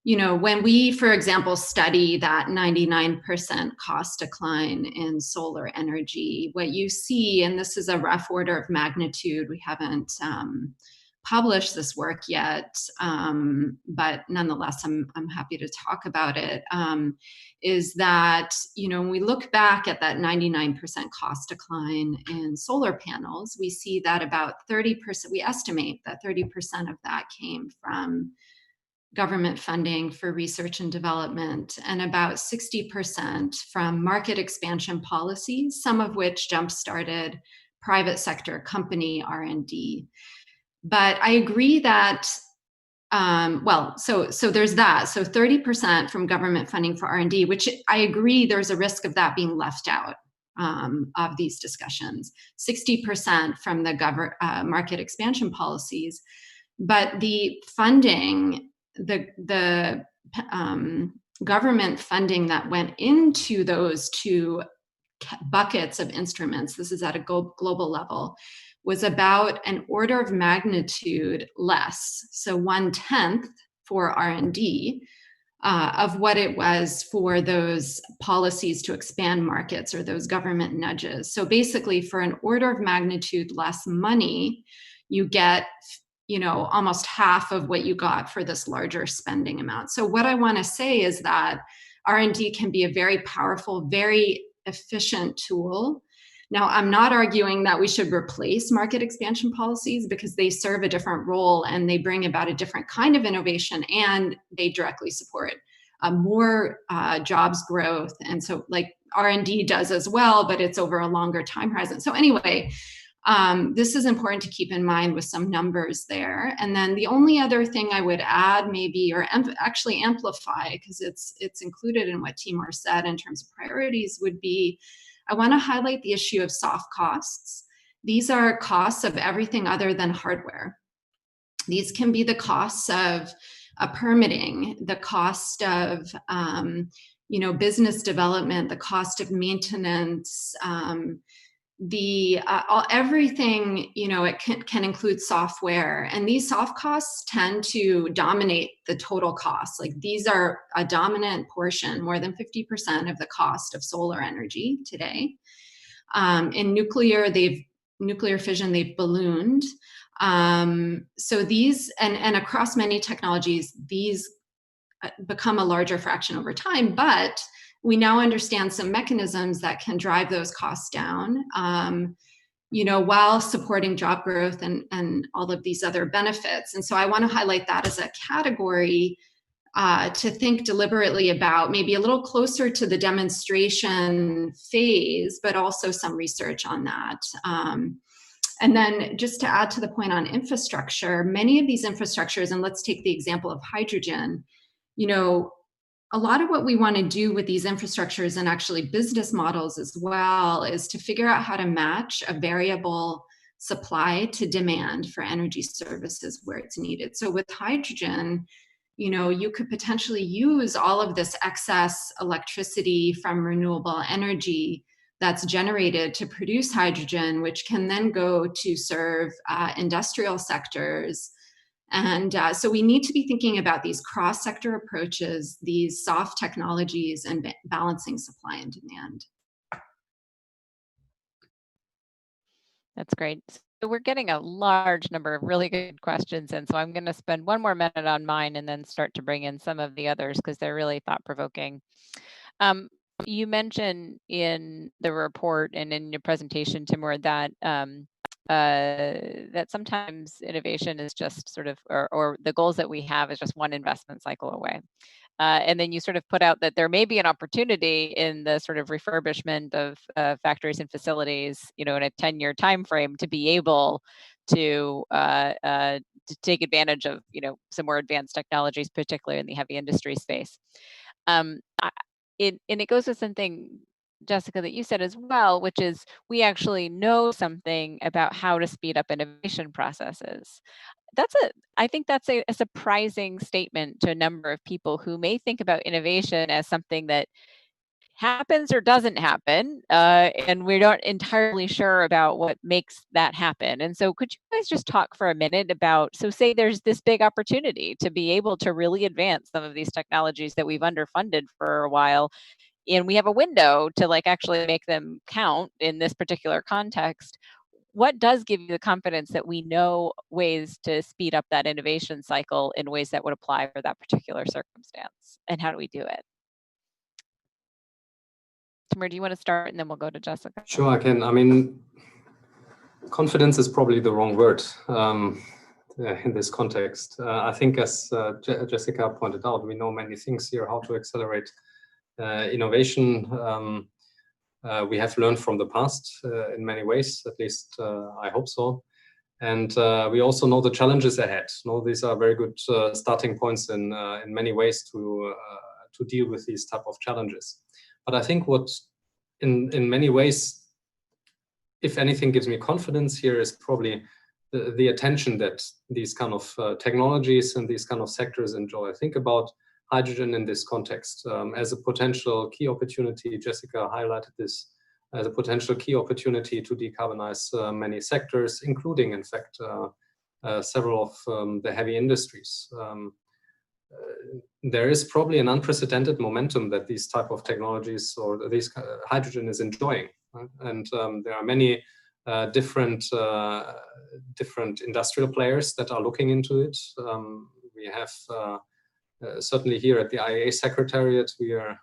when we, for example, study that 99% cost decline in solar energy, what you see, and this is a rough order of magnitude, we haven't published this work yet, but nonetheless, I'm happy to talk about it, is that, when we look back at that 99% cost decline in solar panels, we see that about 30%, we estimate that 30% of that came from government funding for research and development, and about 60% from market expansion policies, some of which jump-started private sector company R&D. But I agree that, so there's that. So 30% from government funding for R&D, which I agree there's a risk of that being left out of these discussions. 60% from the market expansion policies. But the funding, the government funding that went into those two buckets of instruments, this is at a global level, was about an order of magnitude less, so 1/10 for R&D of what it was for those policies to expand markets or those government nudges. So basically, for an order of magnitude less money, you get, you know, almost half of what you got for this larger spending amount. So what I want to say is that R&D can be a very powerful, very efficient tool. Now, I'm not arguing that we should replace market expansion policies, because they serve a different role and they bring about a different kind of innovation, and they directly support more jobs growth. And so like R&D does as well, but it's over a longer time horizon. So anyway, this is important to keep in mind with some numbers there. And then the only other thing I would add, maybe, or actually amplify, because it's included in what Timur said in terms of priorities, would be, I want to highlight the issue of soft costs. These are costs of everything other than hardware. These can be the costs of permitting, the cost of business development, the cost of maintenance, everything, it can include software, and these soft costs tend to dominate the total cost. Like, these are a dominant portion, more than 50% of the cost of solar energy today. In nuclear fission, they've ballooned. So these, and across many technologies, these become a larger fraction over time, but we now understand some mechanisms that can drive those costs down, while supporting job growth and all of these other benefits. And so I want to highlight that as a category to think deliberately about, maybe a little closer to the demonstration phase, but also some research on that. And then just to add to the point on infrastructure, many of these infrastructures, and let's take the example of hydrogen, a lot of what we want to do with these infrastructures, and actually business models as well, is to figure out how to match a variable supply to demand for energy services where it's needed. So with hydrogen, you could potentially use all of this excess electricity from renewable energy that's generated to produce hydrogen, which can then go to serve industrial sectors. And so we need to be thinking about these cross-sector approaches, these soft technologies, and balancing supply and demand. That's great. So we're getting a large number of really good questions, and so I'm going to spend one more minute on mine and then start to bring in some of the others because they're really thought-provoking. You mentioned in the report and in your presentation, Timur, that that sometimes innovation is just sort of, or the goals that we have is just one investment cycle away. And then you sort of put out that there may be an opportunity in the sort of refurbishment of factories and facilities, in a 10-year time frame, to be able to take advantage of, some more advanced technologies, particularly in the heavy industry space. And it goes with something, Jessica, that you said as well, which is we actually know something about how to speed up innovation processes. I think that's a surprising statement to a number of people who may think about innovation as something that happens or doesn't happen, and we're not entirely sure about what makes that happen. And so could you guys just talk for a minute about, so say there's this big opportunity to be able to really advance some of these technologies that we've underfunded for a while, and we have a window to actually make them count in this particular context. What does give you the confidence that we know ways to speed up that innovation cycle in ways that would apply for that particular circumstance? And how do we do it? Timur, do you want to start, and then we'll go to Jessica? Sure, I can. I mean, confidence is probably the wrong word. in this context. I think, as Jessica pointed out, we know many things here, how to accelerate innovation. We have learned from the past in many ways, at least I hope so. And we also know the challenges ahead. These are very good starting points in many ways to deal with these type of challenges. But I think what in many ways, if anything, gives me confidence here is probably the attention that these kind of technologies and these kind of sectors enjoy. Think about hydrogen in this context as a potential key opportunity. Jessica highlighted this as a potential key opportunity to decarbonize many sectors, including, in fact, several of the heavy industries. There is probably an unprecedented momentum that these type of technologies or these hydrogen is enjoying, right? And there are many different industrial players that are looking into it. We have certainly here at the IAA Secretariat, we are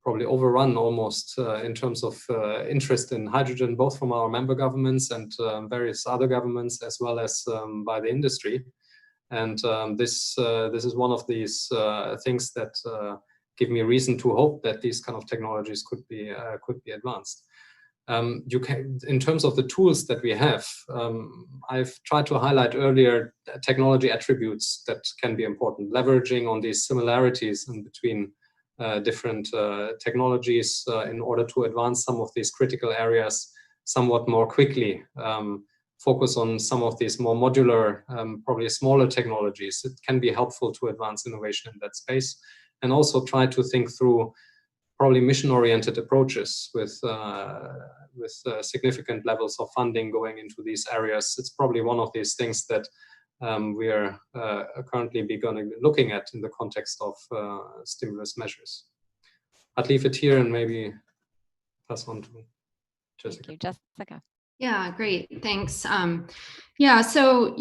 probably overrun almost in terms of interest in hydrogen, both from our member governments and various other governments, as well as by the industry. And this is one of these things that give me reason to hope that these kind of technologies could be advanced. You can, in terms of the tools that we have, I've tried to highlight earlier technology attributes that can be important, leveraging on these similarities in between different technologies in order to advance some of these critical areas somewhat more quickly. Focus on some of these more modular, probably smaller technologies. It can be helpful to advance innovation in that space, and also try to think through probably mission-oriented approaches with significant levels of funding going into these areas. It's probably one of these things that we are currently looking at in the context of stimulus measures. I'd leave it here and maybe pass on to Jessica. Thank you, Jessica. Yeah, great. Thanks. Yeah, so,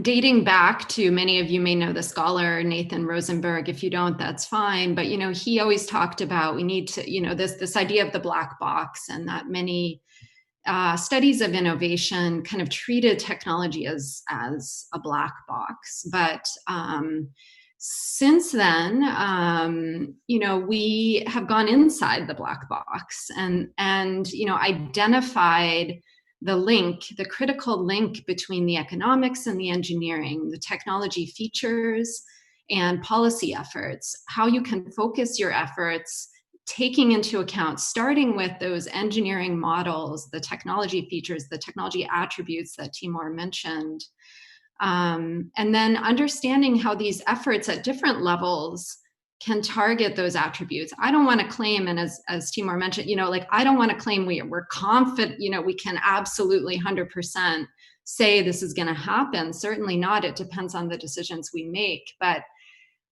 dating back to, many of you may know the scholar Nathan Rosenberg. If you don't, that's fine. But, he always talked about, we need to, this idea of the black box, and that many studies of innovation kind of treated technology as a black box. But since then, we have gone inside the black box and identified the critical link between the economics and the engineering, the technology features and policy efforts, how you can focus your efforts, taking into account, starting with those engineering models, the technology features, the technology attributes that Timur mentioned, and then understanding how these efforts at different levels can target those attributes. I don't want to claim, and as Timur mentioned, I don't want to claim we're confident, we can absolutely 100% say this is going to happen. Certainly not. It depends on the decisions we make, but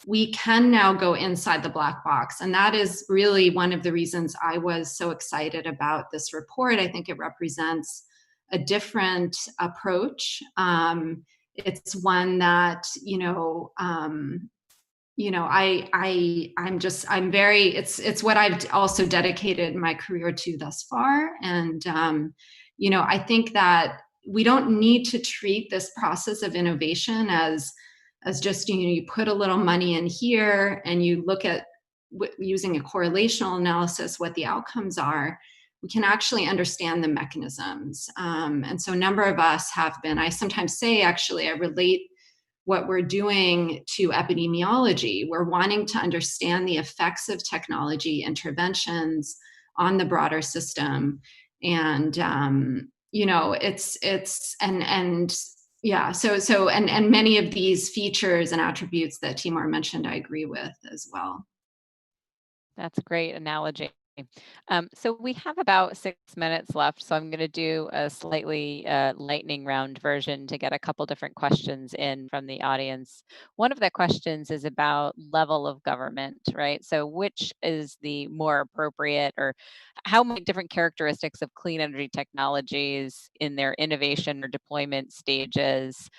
we can now go inside the black box. And that is really one of the reasons I was so excited about this report. I think it represents a different approach. It's one that, it's what I've also dedicated my career to thus far. And, I think that we don't need to treat this process of innovation as just, you put a little money in here and you look at using a correlational analysis, what the outcomes are. We can actually understand the mechanisms. And so a number of us have been, I sometimes say, actually, I relate what we're doing to epidemiology. We're wanting to understand the effects of technology interventions on the broader system. And, and many of these features and attributes that Timur mentioned, I agree with as well. That's a great analogy. So we have about 6 minutes left, so I'm going to do a slightly lightning round version to get a couple different questions in from the audience. One of the questions is about level of government, right? So which is the more appropriate, or how might different characteristics of clean energy technologies in their innovation or deployment stages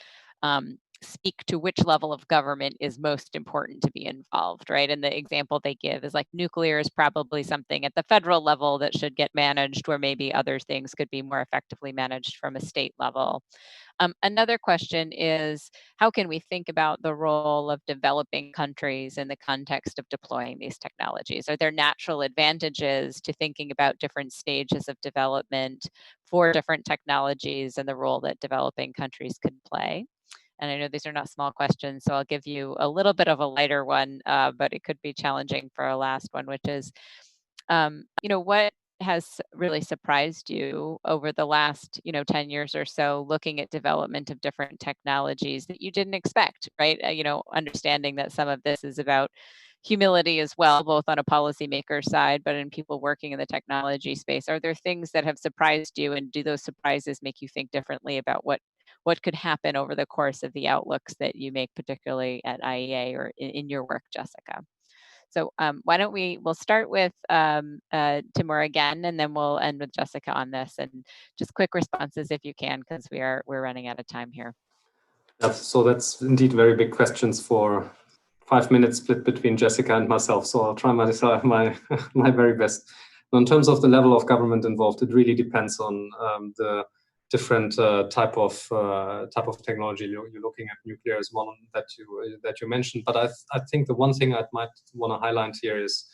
speak to which level of government is most important to be involved, right? And the example they give is like nuclear is probably something at the federal level that should get managed, where maybe other things could be more effectively managed from a state level. Another question is, how can we think about the role of developing countries in the context of deploying these technologies? Are there natural advantages to thinking about different stages of development for different technologies and the role that developing countries could play? And I know these are not small questions, so I'll give you a little bit of a lighter one, but it could be challenging for our last one, which is, what has really surprised you over the last 10 years or so, looking at development of different technologies that you didn't expect, right? Understanding that some of this is about humility as well, both on a policymaker side, but in people working in the technology space. Are there things that have surprised you, and do those surprises make you think differently about what could happen over the course of the outlooks that you make, particularly at IEA or in your work, Jessica? So why don't we'll start with Timur again, and then we'll end with Jessica on this, and just quick responses if you can, because we're running out of time here. So that's indeed very big questions for 5 minutes split between Jessica and myself. So I'll try my very best. In terms of the level of government involved, it really depends on the different type of technology you're looking at. Nuclear is one that you mentioned, but I think the one thing I might want to highlight here is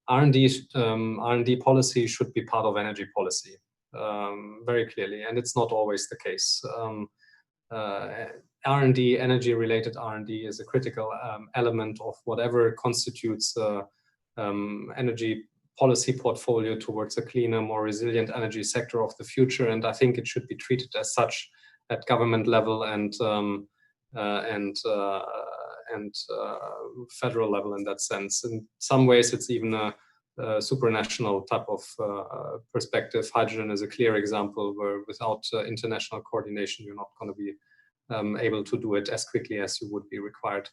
R&D policy should be part of energy policy very clearly, and it's not always the case. R&D, energy-related R&D, is a critical element of whatever constitutes energy policy portfolio towards a cleaner, more resilient energy sector of the future, and I think it should be treated as such at government level and federal level in that sense. In some ways, it's even a supranational type of perspective. Hydrogen is a clear example where without international coordination, you're not going to be able to do it as quickly as you would be required.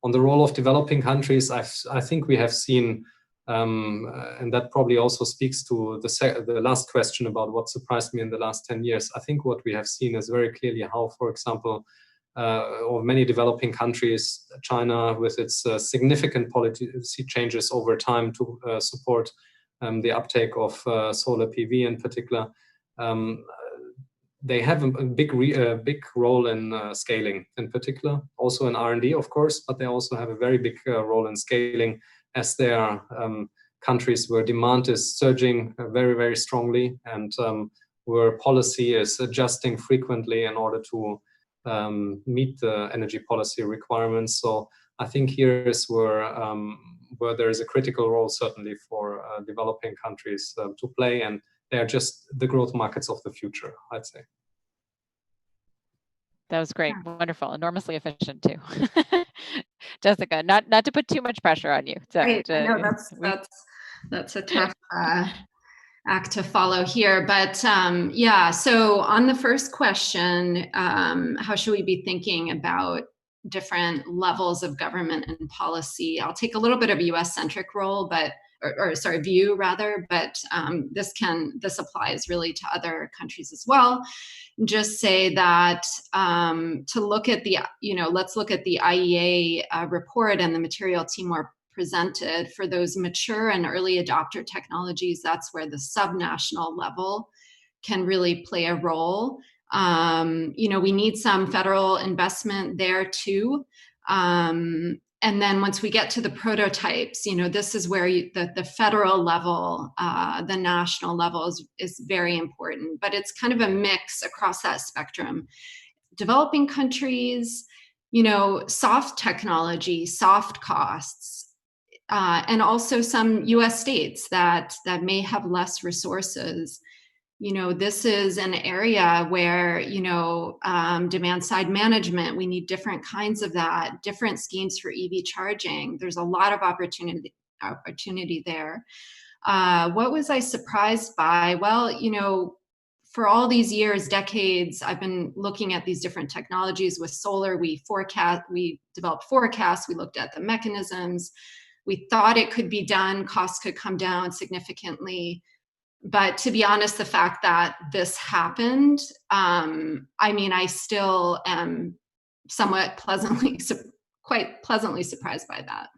On the role of developing countries, I think we have seen, and that probably also speaks to the last question about what surprised me in the last 10 years. I think what we have seen is very clearly how, for example, or many developing countries, China with its significant policy changes over time to support the uptake of solar PV in particular, they have a big role in scaling in particular, also in R&D, of course, but they also have a very big role in scaling, as there are countries where demand is surging very, very strongly, and where policy is adjusting frequently in order to meet the energy policy requirements. So I think here is where there is a critical role certainly for developing countries to play, and they are just the growth markets of the future, I'd say. That was great. Wonderful. Enormously efficient too. Jessica, not to put too much pressure on you. So, right. I know that's a tough act to follow here. But yeah, so on the first question, how should we be thinking about different levels of government and policy? I'll take a little bit of a US-centric role, view rather, but this applies really to other countries as well. Just say that to look at let's look at the IEA report and the material Timur presented for those mature and early adopter technologies. That's where the subnational level can really play a role. We need some federal investment there too. And then once we get to the prototypes, this is where the federal level, the national level is very important, but it's kind of a mix across that spectrum. Developing countries, soft technology, soft costs, and also some US states that may have less resources. This is an area where, demand side management, we need different kinds of that, different schemes for EV charging. There's a lot of opportunity there. What was I surprised by? Well, for all these years, decades, I've been looking at these different technologies. With solar, we developed forecasts, we looked at the mechanisms. We thought it could be done, costs could come down significantly. But to be honest, the fact that this happened, I still am somewhat quite pleasantly surprised by that.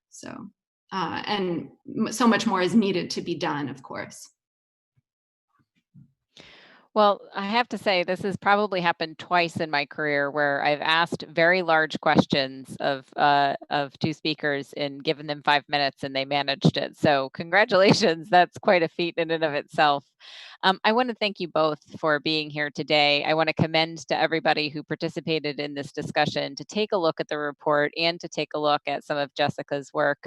So, and so much more is needed to be done, of course. Well, I have to say, this has probably happened twice in my career where I've asked very large questions of two speakers and given them 5 minutes and they managed it. So congratulations, that's quite a feat in and of itself. I want to thank you both for being here today. I want to commend to everybody who participated in this discussion to take a look at the report and to take a look at some of Jessica's work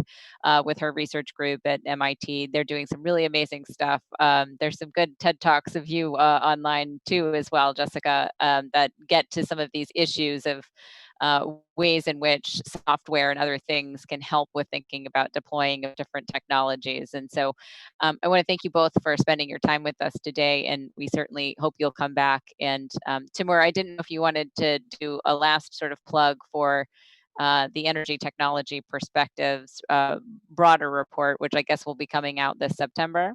with her research group at MIT. They're doing some really amazing stuff. There's some good TED Talks of you online too as well, Jessica, that get to some of these issues of ways in which software and other things can help with thinking about deploying of different technologies. And so I want to thank you both for spending your time with us today, and we certainly hope you'll come back. And Timur, I didn't know if you wanted to do a last sort of plug for the Energy Technology Perspectives broader report, which I guess will be coming out this September.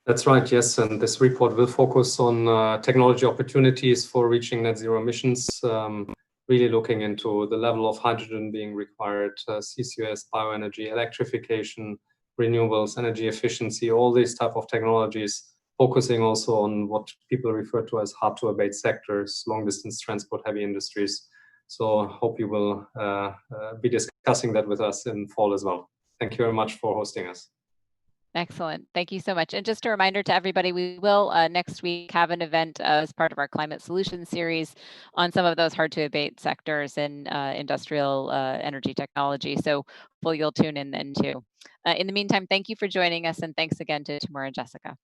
That's right, yes. And this report will focus on technology opportunities for reaching net zero emissions, really looking into the level of hydrogen being required, CCUS, bioenergy, electrification, renewables, energy efficiency, all these type of technologies, focusing also on what people refer to as hard to abate sectors, long distance transport, heavy industries. So I hope you will be discussing that with us in fall as well. Thank you very much for hosting us. Excellent. Thank you so much. And just a reminder to everybody, we will next week have an event as part of our Climate Solutions series on some of those hard to abate sectors in industrial energy technology. So hopefully you'll tune in then too. In the meantime, thank you for joining us, and thanks again to Timur and Jessica.